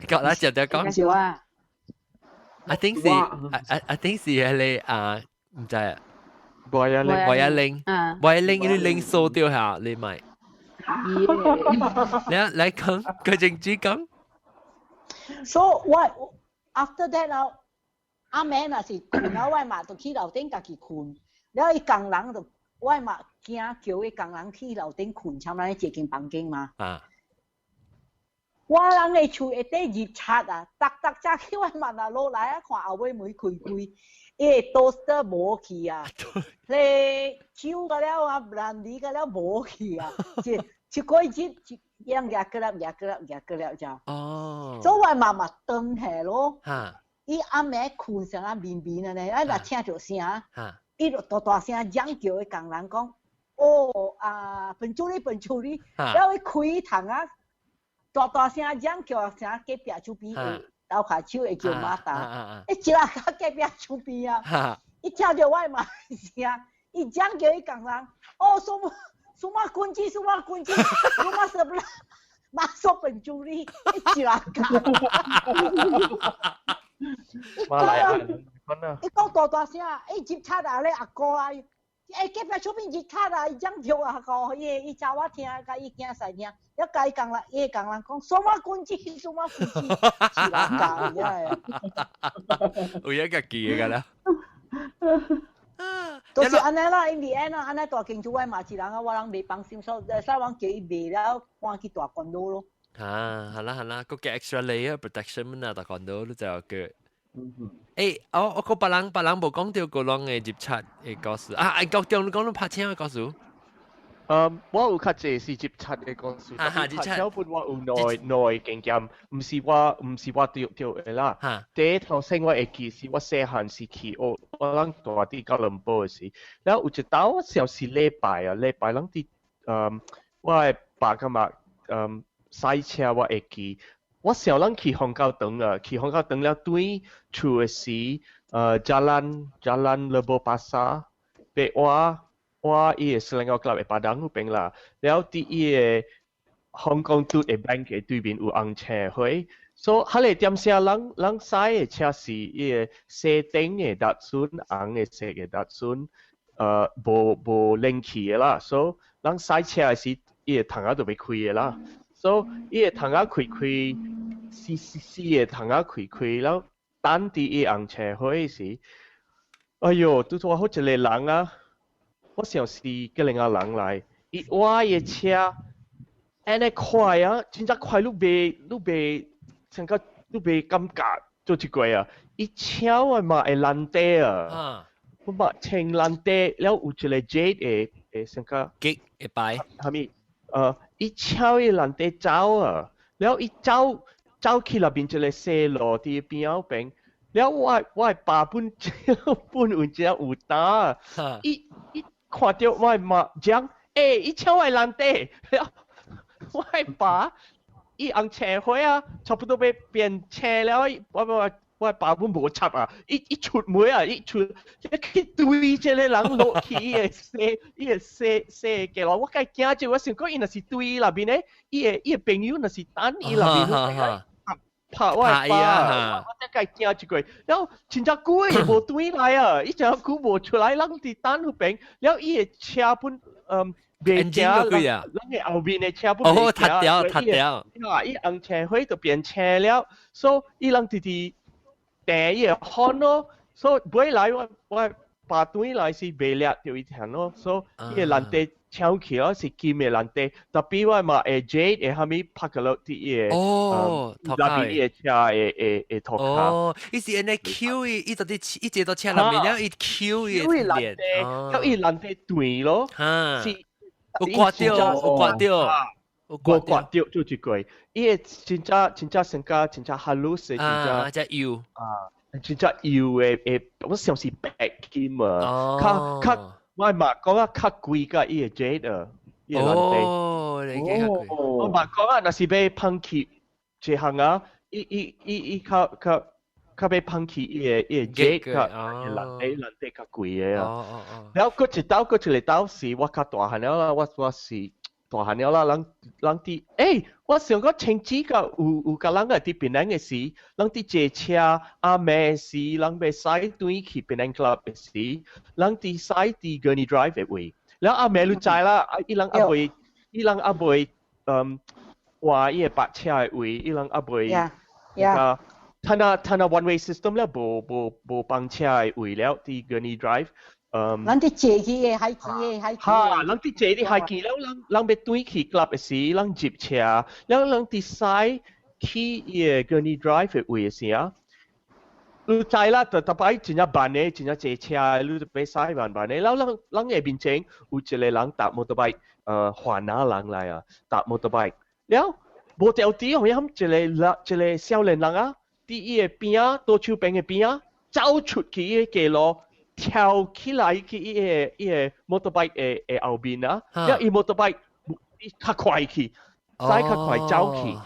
講啦，就講。唔少啊。I think 是係你唔知啊。我一零，你零數掉下，你咪。你講佢正主講。所以我 after that 啦，阿妹若是困啊，我嘛就去樓頂家己困，然後伊工人就我嘛驚叫伊工人去樓頂困，差唔多一間房間嘛。啊。我人嘅厝一底熱擦啊，逐隻去我嘛啊落來啊，看後尾門開開，伊個 toaster 無去啊，你手個了啊，蘭尼個了無去啊，一個日樣夾個了就。哦。所以我嘛轉下咯。嚇。伊阿妹困上啊面面啊呢，啊若聽着聲，伊就大聲嚷叫伊工人講，哦啊，本助理，然後伊開窗啊。大聲嚷叫聲，隔壁厝邊個樓下手會叫馬達，伊一下到隔壁厝邊啊，伊聽着我嘛聲，伊嚷叫伊工人，哦，什麼軍機，什麼什麼，馬說本助理，伊一下到。伊講大聲，伊接插啊咧阿哥啊。隔壁厝邊熱卡啊，伊講叫啊個，伊教我聽，甲伊囝細聽，一甲伊講啦，伊講人講，什麼軍機，是人教嘅。有一個記嘅啦。就是安尼啦，因為安尼大間厝我嘛是人啊，我人未放心，所以我叫伊賣了，搬去大關島咯。好啦，個嘅 extra layer protection 啊，大關島都就嘅。我個別人冇講到個啷嘅接觸嘅故事啊！講到拍車嘅故事。我有較濟是接觸嘅故事。拍車本我有內經驗，唔是我對嘅啦。第一頭先我會記是我細漢時去我啷大啲吉隆坡嘅時，然後有一道我小時禮拜啷啲我係爸㗎嘛賽車我會記。我小人去香港等了對厝嘅時jalan Lebo Pasar 被我伊個Selangor Club 嘅Padang 嗰邊啦，然後啲伊個香港嘟嘅 bank 嘅對面有紅車會，所以迄個點寫人駛嘅車是伊個西頂嘅搭船，紅嘅色嘅搭船，無冷氣嘅啦，所以人駛車嘅時伊個窗仔就被開嘅啦。所以伊個窗仔開，個窗仔開，然後等啲伊紅車會時，哎喲，拄好一個人啊！我想是個另外人來，伊我個車，安尼快啊，真正快，你袂像個你袂感覺做一過啊！伊車我嘛會爛地啊，我嘛穿爛地，然後有一個 jet 會像個激會擺，係咪？伊超伊人哋走啊，然後伊走去那邊一個細路啲邊後邊，然後我爸本有隻有打，伊看到我嘛講，伊超我人哋，然後我爸伊紅車會啊，差不多要變車了，我爸本無插啊，伊出門啊，伊去對這個人落去伊個細嘅咯，我介驚住，我想講伊若是對那邊咧，伊個朋友若是等伊那邊，拍我爸，我真介驚住佢，然後真正久伊無對來啊，伊真久無出來，人哋等嗰邊，然後伊個車本袂行，人嘅後邊嘅車本袂行，塌掉，伊紅車會就變車了，所以伊人哋第一看咯，所以本來我爸對來是未掠到一條咯，所以伊個人哋搶起咯是金嘅人哋，特別我嘛會 Jade 會後面拍個落啲嘢，那邊嘅車會拖卡。哦，伊是安尼 Q 伊到啲伊坐到車裏面，然後伊 Q 伊個臉，然後伊人哋對咯，是有刮掉，就一個，伊個真正成個真正 halus 真正，真油真正油嘅，我想是白金啊，較我嘛講啊較貴個伊個 Jade 啊，伊個人哋，我嘛講啊，若是要噴氣一項啊，伊較要噴氣伊個 Jade 個人哋較貴嘅啊，然後嗰一道是我較大漢了啦，我是。大漢了啦，人啲，我想講前幾個有個人喺啲檳城嘅時，人啲坐車阿妹時，人被駛對去檳城 club 嘅時，人啲駛啲 Gurney Drive 嘅位，然後阿妹你知啦，伊人阿妹話伊個白車嘅位，伊人阿妹呀，他那 one way system 了，无帮车的位了，啲 Gurney Drive，咱啲坐去嘅海機嘅海機。哈，咱啲坐啲海機了，咱要對去 club 嘅時，咱接車，了咱啲駛去嘅 Gurney Drive 嘅位嘅時啊。你知啦，特別真係慢嘅，真係坐車，你特別駛慢嘅。แล้ว咱嘅邊前有一個人搭 motorbike，華南人嚟啊，搭 motorbike。แล้ว無條啲好像一個少年人啊，啲伊嘅邊啊，倒手邊嘅邊啊，走出去伊嘅路，跳起來去伊個 motorbike 嘅後邊啊，แล้ว伊 motorbike 較快去，駛較快走去。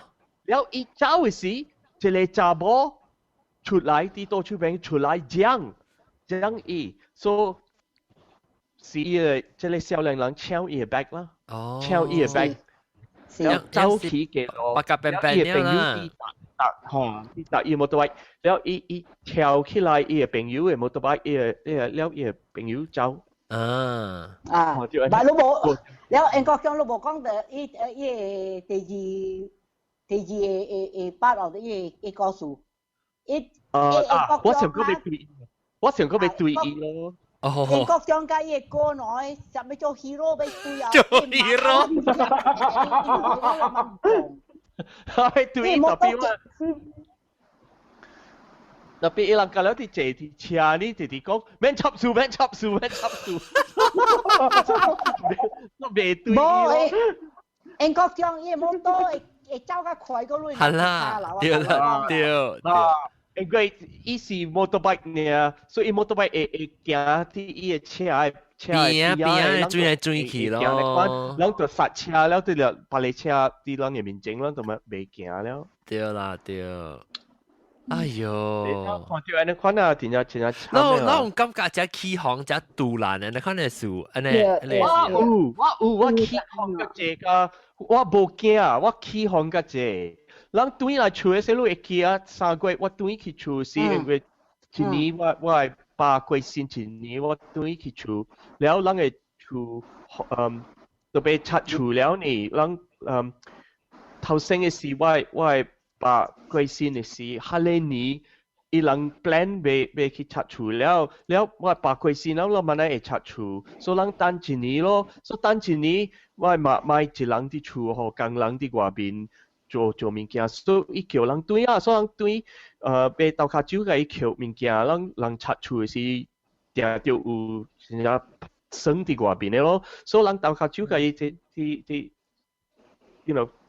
แล้ว伊走嘅時，一個查某。出來啲多出邊出來講伊，所以是這個少年人搶伊個 bag 啦，搶伊個 bag，然後走去嘅咯，然後伊個朋友啲搭伊個 motorbike，然後伊跳起來伊個朋友個 motorbike，然後伊個朋友走。但你冇，然後英國講你冇講到伊第二part of 伊個故事。我想講要對伊咯。英國將家嘅歌內，就咪做 hero 俾對啊。做 hero。係對特別特別伊人講了啲坐啲車呢，直直講免插數。我未對伊咯。英國將伊冇多會走較快個路。係啦，對。因為伊是 motorbike 呢，所以 motorbike 會行啲伊個車邊轉去咯。然後就剎車了，對了，別個車啲人嘅面前啦，就咪未行了。對啦，對。哎呦！看到安尼款啊，真係慘。那種感覺只起航只杜蘭嘅，你看你數，安尼。我起航個這個，我無驚啊，我起航個這。人對來厝嘅時，你會記啊3個月，我對去厝時，因為一年我係8個月先一年，我對去厝，แล้ว人嘅厝特別拆厝了呢，人頭先嘅時我係8個月先嘅時，下年年伊人 plan 未去拆厝了我係8個月先，แล้ว慢慢會拆厝，所以人等一年咯，所以等一年我係買一人啲厝和工人啲外邊。做物件，所以伊叫人對啊，所以人對被豆卡酒嘅伊叫物件，人拆厝嘅時，定就有人家省啲外邊嘅咯，所以人豆卡酒嘅伊啲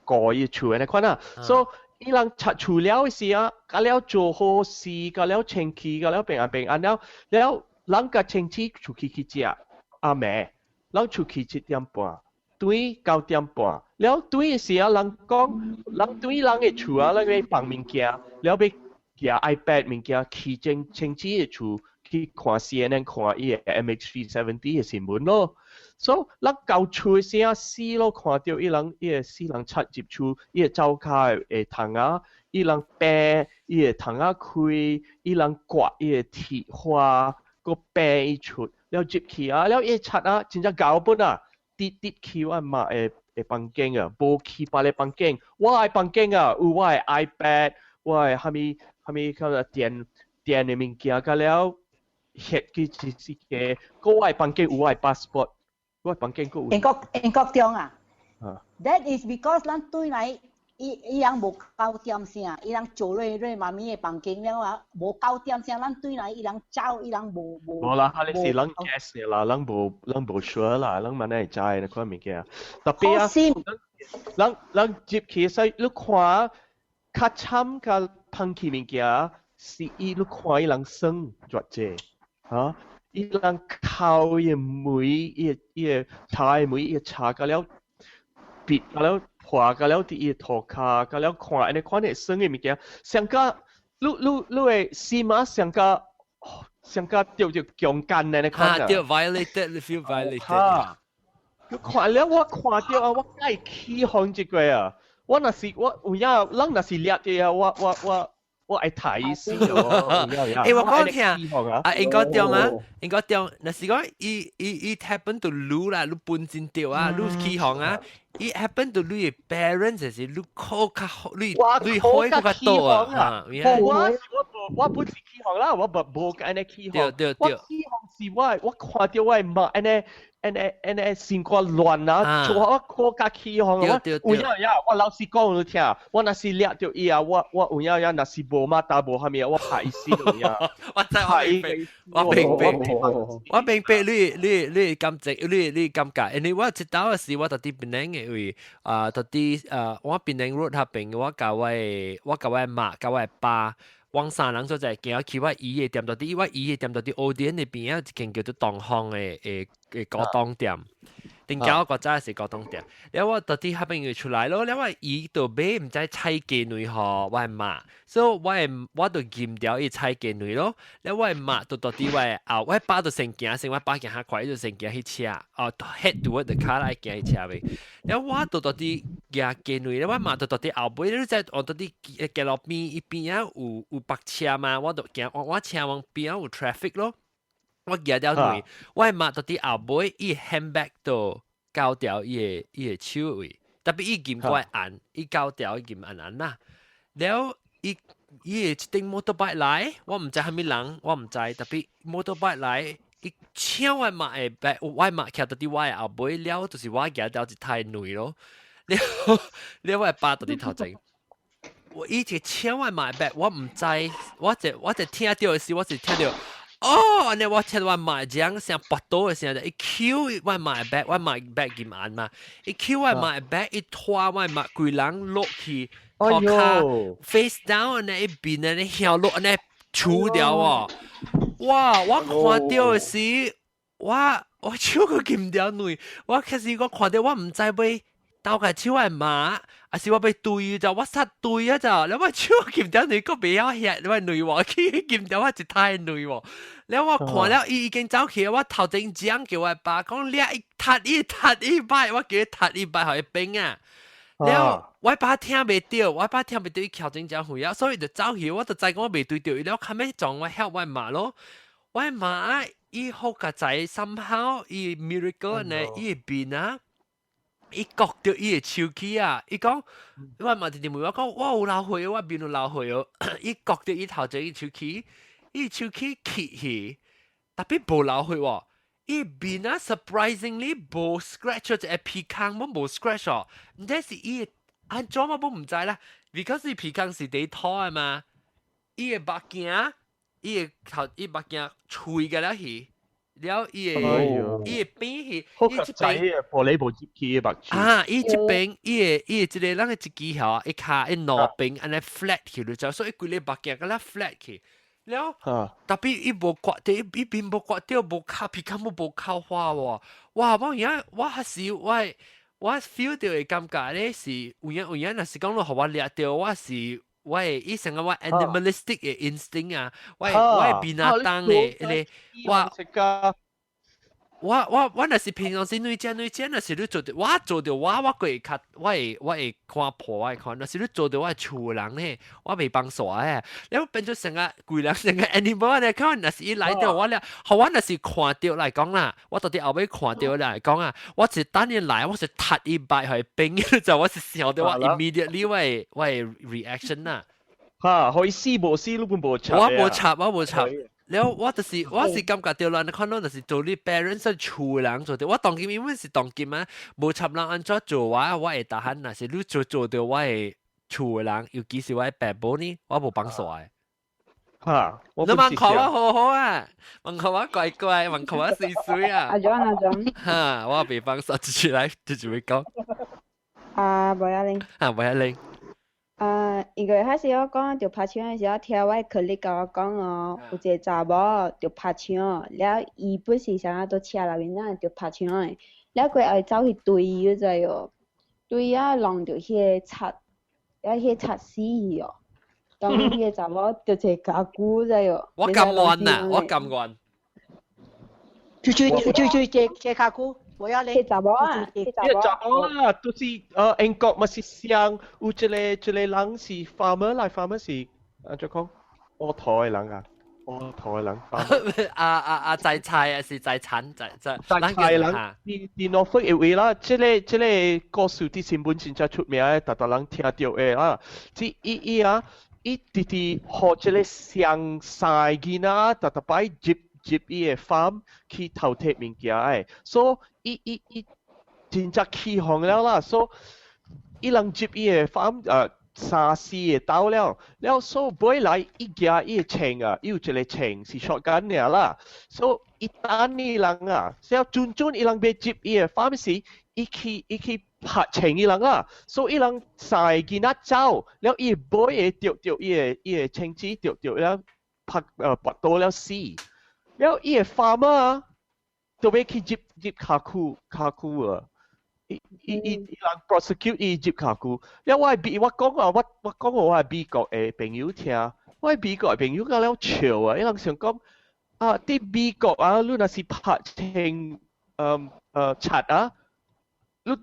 過伊厝嘅款啊，所以伊人拆厝了嘅時啊，甲了做好事，甲了清氣，甲了平安了人甲清氣出去食阿妹，人出去7點半。對9點半，แล้ว對嘅時啊，人對人嘅厝啊，人嘅放物件，แล้ว要夾 iPad 物件去清子嘅厝去看 CNN 看伊嘅 MH370 嘅新聞咯。所以人到厝嘅時啊，死咯看到伊個死人插入厝，伊個灶骹嘅窗啊，伊人病，伊個窗啊開，伊人刮伊個鐵花，個病伊出，แล้ว入去啊，แล้ว伊插啊，真正搞本啊！啲去我媽嘅房間啊，無去別個房間，我嘅房間啊，有我嘅 iPad， 我嘅蝦米個電嘅物件，甲了翕佢嘅，個我嘅房間有我嘅 passport， 我嘅房間個有。英國中啊，that is because 咱對來伊人無9點聲，伊人做瑞媽咪嘅房間了啊，無9點聲，咱對來伊人走，伊人無。無啦，哈！你是人 guess 啦，人無 sure 啦，人慢慢知那款物件。特別啊，人接起使你看，較慘較烹起物件，是伊你看伊人生做者，嚇，伊人靠伊梅，伊個茶梅，伊個茶個了，別個了。破個了啲塗骹，個了看安尼款嘅生嘅物件，上加你會心嘛上加掉強姦嘅呢款啊！掉 violated， 你 feel violated。嚇！你看了我看到啊，我梗係起哄一個啊！我若是我有影，人若是掠嘅啊，我愛睇先哦。誒，我講聽啊，英國中啊，哦英國中，那是講伊 happen to 擼啦，擼半戰掉啊，擼起航啊，伊 happen to 擼 parents 就是擼靠較擼開個較多啊，我本是起航啦，我無安尼起航，對，我起航是我看到我媽安尼心肝亂啊，做我靠甲起航啊，有影，我老實講你聽，我若是掠着伊啊，我有影若是無馬達無蝦米，我拍伊死有影，我知我明白你感覺，你感覺，因為我知道嘅是我到啲檳城嘅位，到啲我檳城 road 下邊，我教我媽教我爸。往山人所在，行去我姨嘅店到啲，我姨嘅店到啲奧典嗰邊有一間叫做東方嘅果凍店，定搞個真係果凍店。然後我到啲下邊要出來咯，然後我姨度買唔知菜雞女嗬，我係媽，所以我度驗掉伊菜雞女咯。然後我係媽到啲我係爸到成件，成我爸行下快就成件去車，head toward the car 來行去車位。然後我到啲行雞女，然後我媽到啲後背，你知我到啲行路邊一邊啊有白車嘛，我行我車往邊有 traffic 咯。我行掉女，我係抹到啲後背，伊 handbag 度交掉伊個手位，特別伊劍怪硬，伊交掉伊劍硬啦。然後伊個一頂 motorbike 來，我唔知係咪人，我唔知，特別 motorbike 來，伊搶我抹嘅 bag，我抹徛到啲我嘅後背，了就是我行掉一太女咯。了我係巴到啲頭前。我以前搶我抹嘅 bag，我唔知，我就聽到嘅時，我就聽到。哦，你我聽我買獎成拔刀嘅時候，一 Q 我買 bag， 我買 bag 咁硬嘛，一 Q 我買 bag， 一拖我買幾人落去，靠卡 face down 呢一邊呢，你向落呢除掉喎，哇！我看到嘅時，我超過見唔掉女，我其實我看到我唔知要鬥個超係馬，還是我被對就我殺對啊就，你話超見到你個比較嚇，你話女喎，佢見到我就太女喎，你我看了伊已經走去，我頭前講叫我爸講你踢一擺，我叫佢踢一擺後一邊啊，然後我爸聽袂到，伊頭前講會啊，所以就走去，我就知講我袂對到，然後後尾撞我 help 我媽咯，我媽伊好個仔 somehow 伊 miracle 呢伊邊啊。伊覺到伊嘅手機啊！伊講，我問弟弟妹我講，我有流血，我邊有流血哦！伊覺到伊頭前伊手機揭去，特別無流血喎。伊邊啊 surprisingly 無 scratch 咗隻皮坑，冇 scratch 哦。唔知是伊安怎我唔知啦 ，because 伊皮坑是地拖啊嘛。伊嘅目鏡，伊目鏡吹嘅啦去。了伊個邊去，好個仔嘅玻璃部接起嘅白痴。啊！伊這邊伊個即個人嘅一支條，一卡一攞邊，安尼 flat 去了就，所以規個白鏡咁啦 flat 去。了，特別伊無刮掉，伊邊無刮掉，無卡皮卡無靠花喎。哇！我而家我係是我 feel 到嘅感覺咧是，有影若是講落，互我掠到，我是。喂，伊成個我 animalistic 嘅 instinct 啊，我邊啊當嘅，我若是平常時女仔，若是你做到，我做到我會較，我會看破，我會看，若是你做到我厝人咧，我未幫手誒，你變咗成個貴人，成個 animal 咧，可能若是伊來到我咧，我若是看到來講啦，我到底後尾看到來講啊，我是等你來，我是踢伊擺去冰，就我是笑到我 immediately 我 reaction 啦。嚇，可以試無試，你本無插。我無插。แล้ว我是感覺到啦，你看到就是做啲 parents 係厝人做到，我當今因為是當今啊，無插人安怎做我會打閒，但是你做到我係厝人，尤其是我係爸爸呢，我無幫手嘅。嚇，你問佢我好好啊，問佢我怪怪，問佢我碎碎啊。阿總。嚇，我未幫手，直接會講。110。110。因為嗰時我講條拍槍嘅時候，聽我佢哋甲我講哦，有一個查某條拍槍，了伊本是想要到車內面那條拍槍嘅，了佢愛走去對伊嗰隻哦，對啊，弄到迄個擦，了迄個擦死伊哦，當迄個查某就一個假骨隻哦。我咁冤啊！我咁冤。就這假骨。我要你查某啊，就是英國咪是像有一個人是 farmer 是就講我台的人啊，我台的人摘菜啊，是摘產摘。摘菜人，啲諾福嘅位啦，即個歌手啲新聞真正出名嘅，大人聽到嘅啦，即伊啊，伊直學即個上曬嘅啦，大擺接伊嘅 farm 去偷摕物件嘅，所以伊真正起行了啦，所以伊人接伊嘅 farm 3-4到了所以來伊家伊情啊，有一個情是 shotgun 嘅啦，所以一旦伊人啊，只要轉伊人要接伊嘅 farm 時，伊去拍情伊人啦，所以伊人曬見一走，了伊boy 會掉伊嘅情子掉了拍拔到了死，了伊嘅 farmer 啊，就要去接卡庫啊。伊人 prosecute 伊接卡古，了我講啊，我講我係美國嘅朋友聽，我係美國嘅朋友講了笑啊，伊人想講啊，啲美國啊，你若是拍情賊啊，你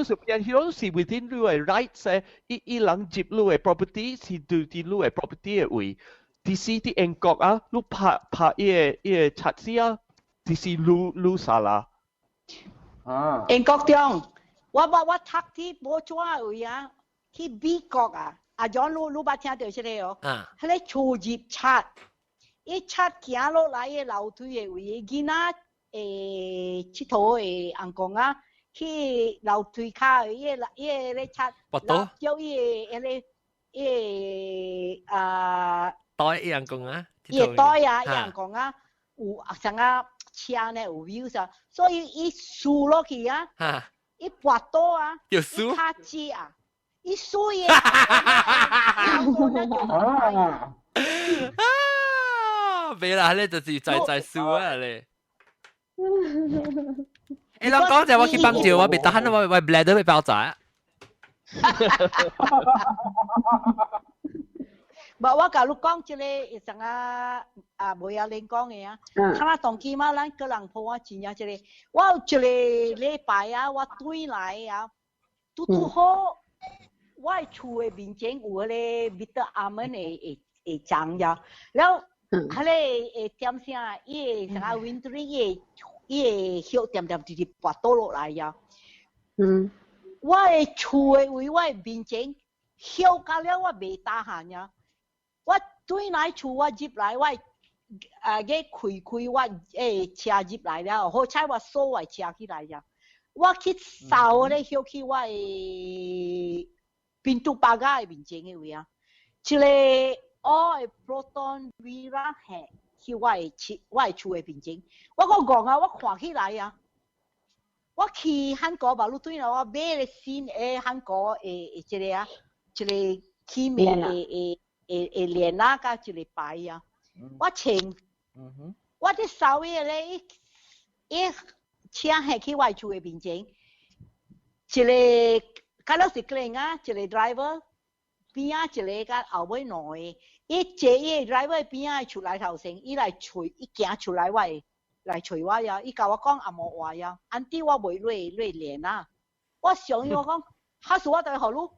是變 hero 是 within 你嘅 rights 伊人接你嘅 property 是對你嘅 property 嘅位，第四啲英國啊，你拍伊嘅賊事啊，第四你啥啦？英國中，我讀啲冇錯位啊，去美國啊，阿 John 你捌聽到出嚟哦？係咧初入賊，一賊行落來嘅樓梯嘅位，囡仔佚佗嘅人講啊，去樓梯卡嘅伊咧賊，叫伊袋伊人講啊，伊袋啊，伊人講啊，有成啊。車呢有 views 啊，所以伊輸落去啊，伊拔刀啊，伊卡機啊，伊輸嘢未啦，你就是在輸啊你。你諗講就我去幫照，我別得閒我 bladder 被爆炸。我甲你講即個成無有恁講嘅啊，睇下當期嘛，咱個人鋪啊錢啊即個，我有一個禮拜啊，我對來啊，拄好，我厝嘅面前有嗰個Mr. Arman嘅長呀，然後迄個點聲，伊個成個 wintering 伊個曉點直直拔倒落來呀，我嘅厝嘅位，我嘅面前曉到了，我未打閒呀。我對來厝我入來，我嘅開我車入來了，好彩我鎖我車起來呀。我去掃咧，曉去我嘅賓都巴加嘅面前嘅位啊，一個嘅 Proton Villa 係去我嘅厝嘅面前。我講啊，我看起來啊，我去韓國馬路對啦，我買咧新嘅韓國一個啊，一個起名連那個一個牌啊，我穿，我啲掃嘢咧，一車係去我厝嘅面前，一個假如是個啊，一個 driver 邊啊一個後尾兩個，伊坐伊 driver 邊啊出來頭先，伊來隨伊行出來來隨我呀，伊甲我講阿無話呀，安啲我袂累練啊，我想伊我講，嚇死我對後路，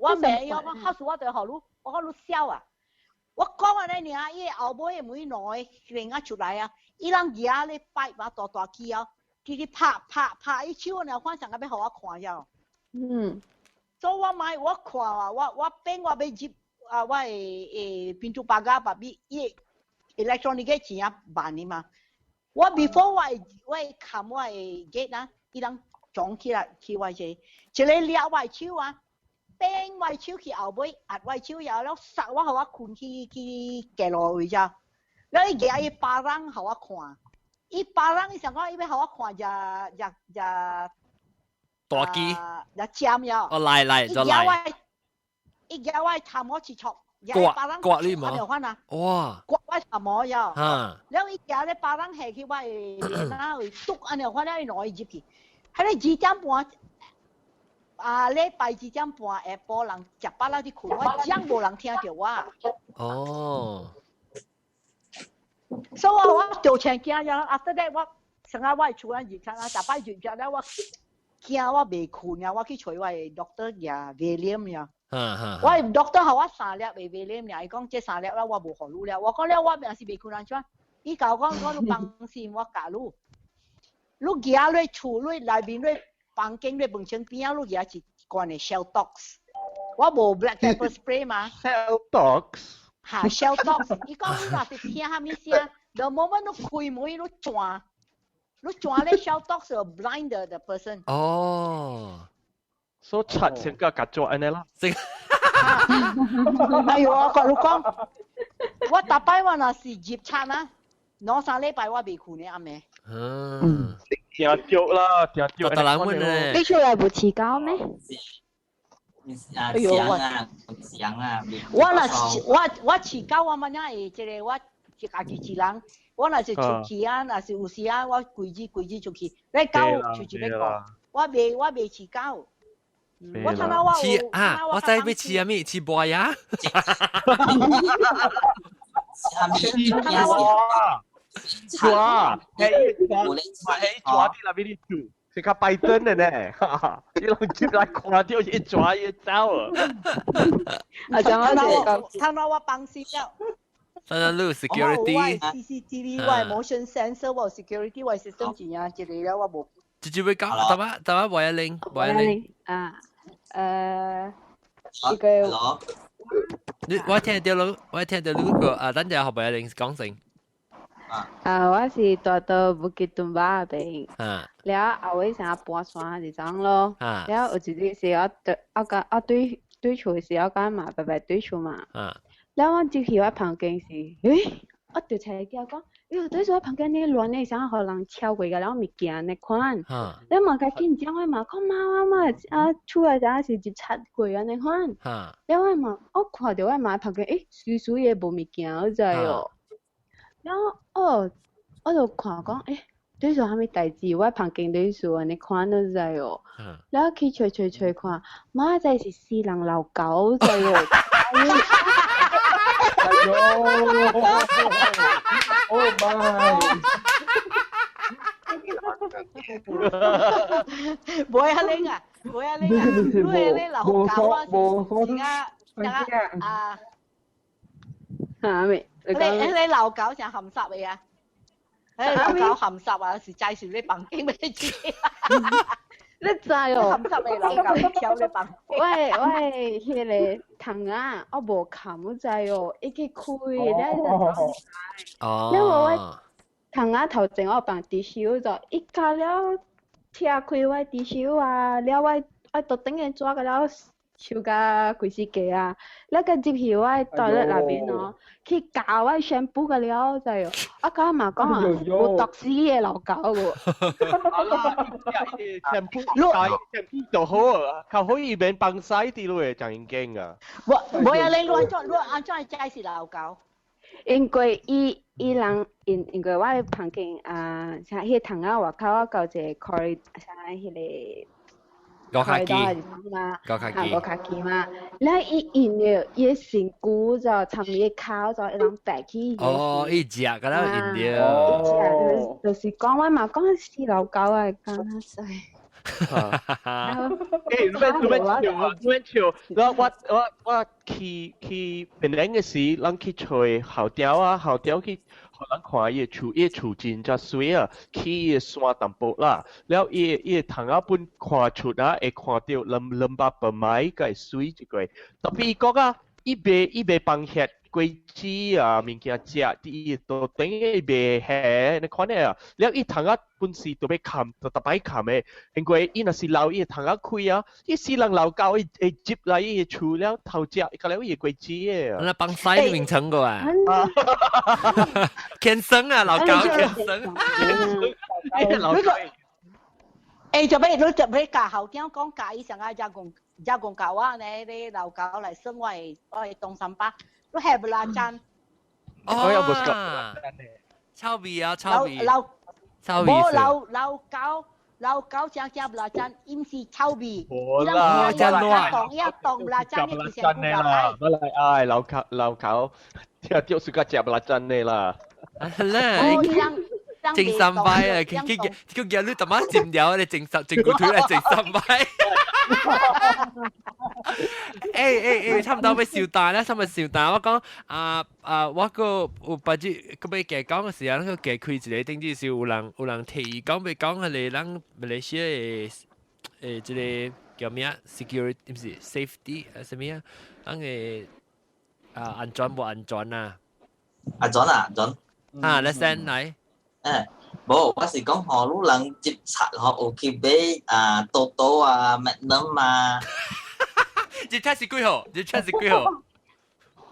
我未有講嚇死我對後路，我講你笑啊，我講話咧爾，伊後尾每兩個人啊出來啊，伊人嘢咧擺把大機啊，佢拍伊手呢，反正個要互我看呀，所以我買我看啊，我變我要入啊，我誒賓都巴加把比伊 electronic 嘅錢啊辦的嘛，我 before 我看我嘅 gate 啊，伊人裝起來去我這，一個掠我手啊。變我手去後尾壓我手有了，殺我互我困去騎路位咋，了伊夾伊巴人互我看，伊巴人伊想講伊要互我看只大機，只尖呀，哦來就來，伊夾我頭毛切錯，刮你嘛，哇，刮我頭毛呀，了伊夾咧巴人下去我誒哪位篤安尼看了伊攞伊入去，喺咧2點半。禮拜2點半下晡人食飽啦啲困，我講無人聽到我。哦。所以我就請驚咗 ，after that 我成日我厝啊熱餐啊，大擺熱咗咧，我惊我未困呀，我去找我的 doctor 呀，William 呀。我 doctor 互我3粒的 William 呀，伊讲这3粒啦，我无互你了。我讲了，我平时未困安怎？伊甲我讲，我你放心，我教你。你行你厝你内面你房间你门窗边啊，你行一罐的 Shell Dogs。我无 black pepper spray 嘛。Shell Dogs。哈 ，Shell Dogs。伊讲你若是听虾米声，the moment 你开门你转。你转咧 Shell Dogs will blind the person。哦。所以刷先個夾咗安尼啦。哎呦，我講你講，我逐擺我若是入冊啊，兩3禮拜我未困咧暗暝。聽着啦，聽着。我人問咧。你出來不遲交咩？哎呦，我遲交我乜嘢？即係我家己一人，我若是出去啊，若是有時啊，我規矩出去，你交出去要講，我未遲交。我睇到我我知要吃啊咩？吃博呀？抓，抓啲啦，俾你做，是較拜登嘅呢，你攏接來看到一抓一走啊！睇到我放心了。睇到 security，CCTV， 我 motion sensor， 我 security， 我 system 怎樣之類了，我冇。直會講，等下博一零啊。一個我聽到你個等陣學博一零講先。我是住到布吉頓巴邊，แล้ว後尾成日搬山就咁咯，แล้ว我自己是我對厝是我講嘛，白白對厝嘛，แล้ว我就去我旁邊是，我就才叫講，對住我旁邊呢亂呢，想可能超過嘅，然後物件呢款，แล้ว嘛佢見講我嘛，講媽厝內陣是一七過啊呢款，แล้ว我嘛，我看到我嘛旁邊，水嘢無物件我知哦。然後我就看講，對住蝦米代志？我旁邊對住安尼看都知哦。然後去吹看，媽仔是死人老狗知哦。哎呦 ！Oh my！ 冇啊你啊，你老狗啊，而家嚇咩？你老狗成含濕嘅啊？你老狗含濕啊？是介紹你房間俾你知。你知哦？含濕嘅老狗挑你房。喂，迄個蟲啊，我無冚我知哦，一去開咧就哦。因為我蟲啊頭前我放地手就一加了拆開我地手啊，了我特登嘅抓個了。手甲規世界啊！那個入去我袋咧內邊哦，去教我全部個了就係，我講嘛講啊，有毒死嘅老狗喎。全部就好啊，靠可以免幫晒啲咯誒，就已經啊。冇啊！你安怎介紹老狗？因為伊人因為我旁邊像迄蟲啊外口我搞一個 corridor， 像迄個。高卡機嘛，然後伊用了伊身軀就參伊口就一人白起。哦，伊食個啦用了。就是講我嘛講死老狗啊，講下衰。你免笑，我去檳城嘅時，咱去找後條啊，後條去。咱看伊厝真正水啊，去伊山淡薄啦，了伊窗仔本看出啊，會看到兩把白米個水一個，特別伊講啊，伊袂放遐果子啊，物件食，伊都等於袂遐，你看咧啊，了伊窗仔本是都要冚，就特別冚誒，因為伊若是留伊窗仔開啊，伊死人老狗會接來伊厝了頭食，個了伊果子誒。那幫曬名稱個啊？天生啊，老狗天生。做咩？你就俾教後點講教伊上啊？加工教啊？你老狗嚟生我係東三巴，你係不拉真？哦，臭味啊，臭味。老狗正不拉真，因是臭味。冇啦，真亂。一動不拉真，你先唔來。不來唉，老狗，聽到是個食不拉真嘅啦。啦，正三擺啊！佢叫你特麼佔了你正骨腿嚟正三擺。差唔多要笑大啦，差唔多笑大。我講我個有把住個俾佢講嘅時候，佢佢開一個頂住是有人提講俾講係嚟人馬來西亞誒即個叫咩啊 ？security 唔是 safety 什麼啊？人嘅安全冇安全啊？安全啊，安全。你先嚟。無，我是講吼，路人接賊吼，有去買多多啊、Magnum啊。接賊是幾號？接賊是幾號？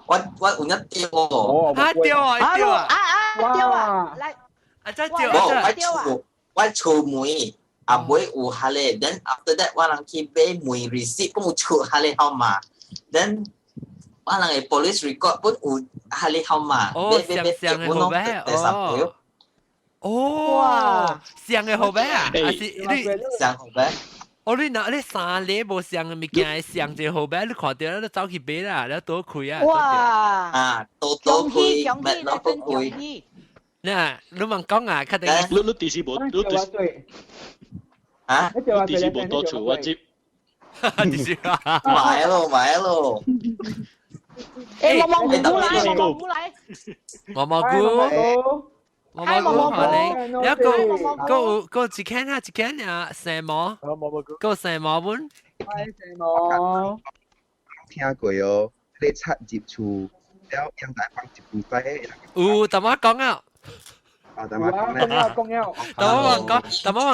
我有一條喎。掉啊！掉啊！嚟，真掉我厝門啊買有下咧 ，then after that 我人去買門 receipt 咁有厝下咧號碼 ，then 我人嘅 police record 本有下咧號碼，上嘅號碼哦，上嘅號碼啊，還是你上號碼？你三粒無上嘅物件，上隻號碼你看到你走去買啦，你多開啊！哇！多恭喜開，恭喜，你真恭喜！嗱，你問講啊，確定？你第時冇，你第時冇多處我接。第時啊！買咯。毛毛菇，可能，然後個一間啊，什麼？個什麼本？聽過哦，你插入厝，了陽台放一杯仔。有，怎麼講啊？等我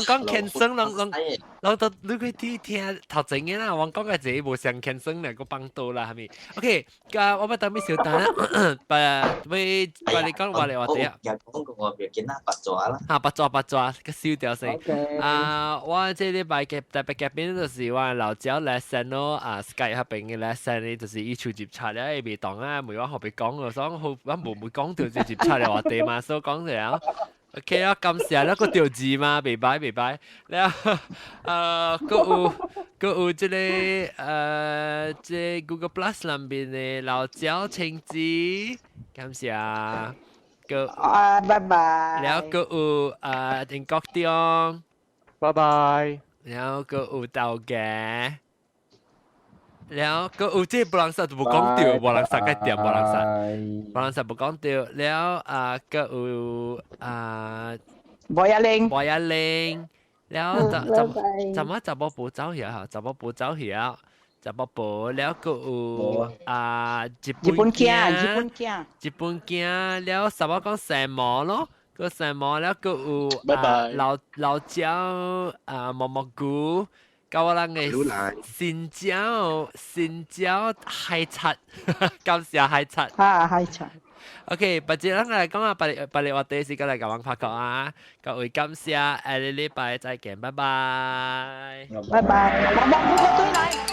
講健身，人都你去聽頭前嘅啦，我講嘅自己無上健身嚟個幫到啦，係咪 ？OK，我咪等咩小蛋啦，把你講話嚟話啲啊。又講過我別見啦，八爪啦。八爪個燒掉先。我這禮拜嘅特別嘅邊就是話老椒 lesson 咯，Skype 嗰邊嘅 lesson 咧就是以處接觸咧，未當啊，每晚學別講嘅，所以好我冇講到接觸嚟話啲嘛，所以講嚟OK 啊，感謝啦，個條字嘛，拜拜。แล้วก็有即係 Google Plus 裏邊嘅老椒青子，感謝。個拜拜。แล้วก็有英國中，拜拜。แล้วก็有豆嘅。แล้วก็即係บลังสัตว์冇講掉，บลังสัตว์嘅點บลังสัตว์冇講掉，แล้วก็บอยาเลงแล้วจะมาจับปูเจ้าเหี้ยจับปูเจ้าเหี้ยจับปูแล้วก็ญี่ปุ่นเกียแล้วสมมติ講什麼咯個什麼แล้วก็老椒蘑蘑菇教我人嘅新椒海賊，感謝海賊。海賊。OK，不知咱嚟講啊，白日我第一時間嚟講玩拍角啊，各位感謝，下個禮拜再見，拜拜。拜拜，蘑蘑菇個對嚟。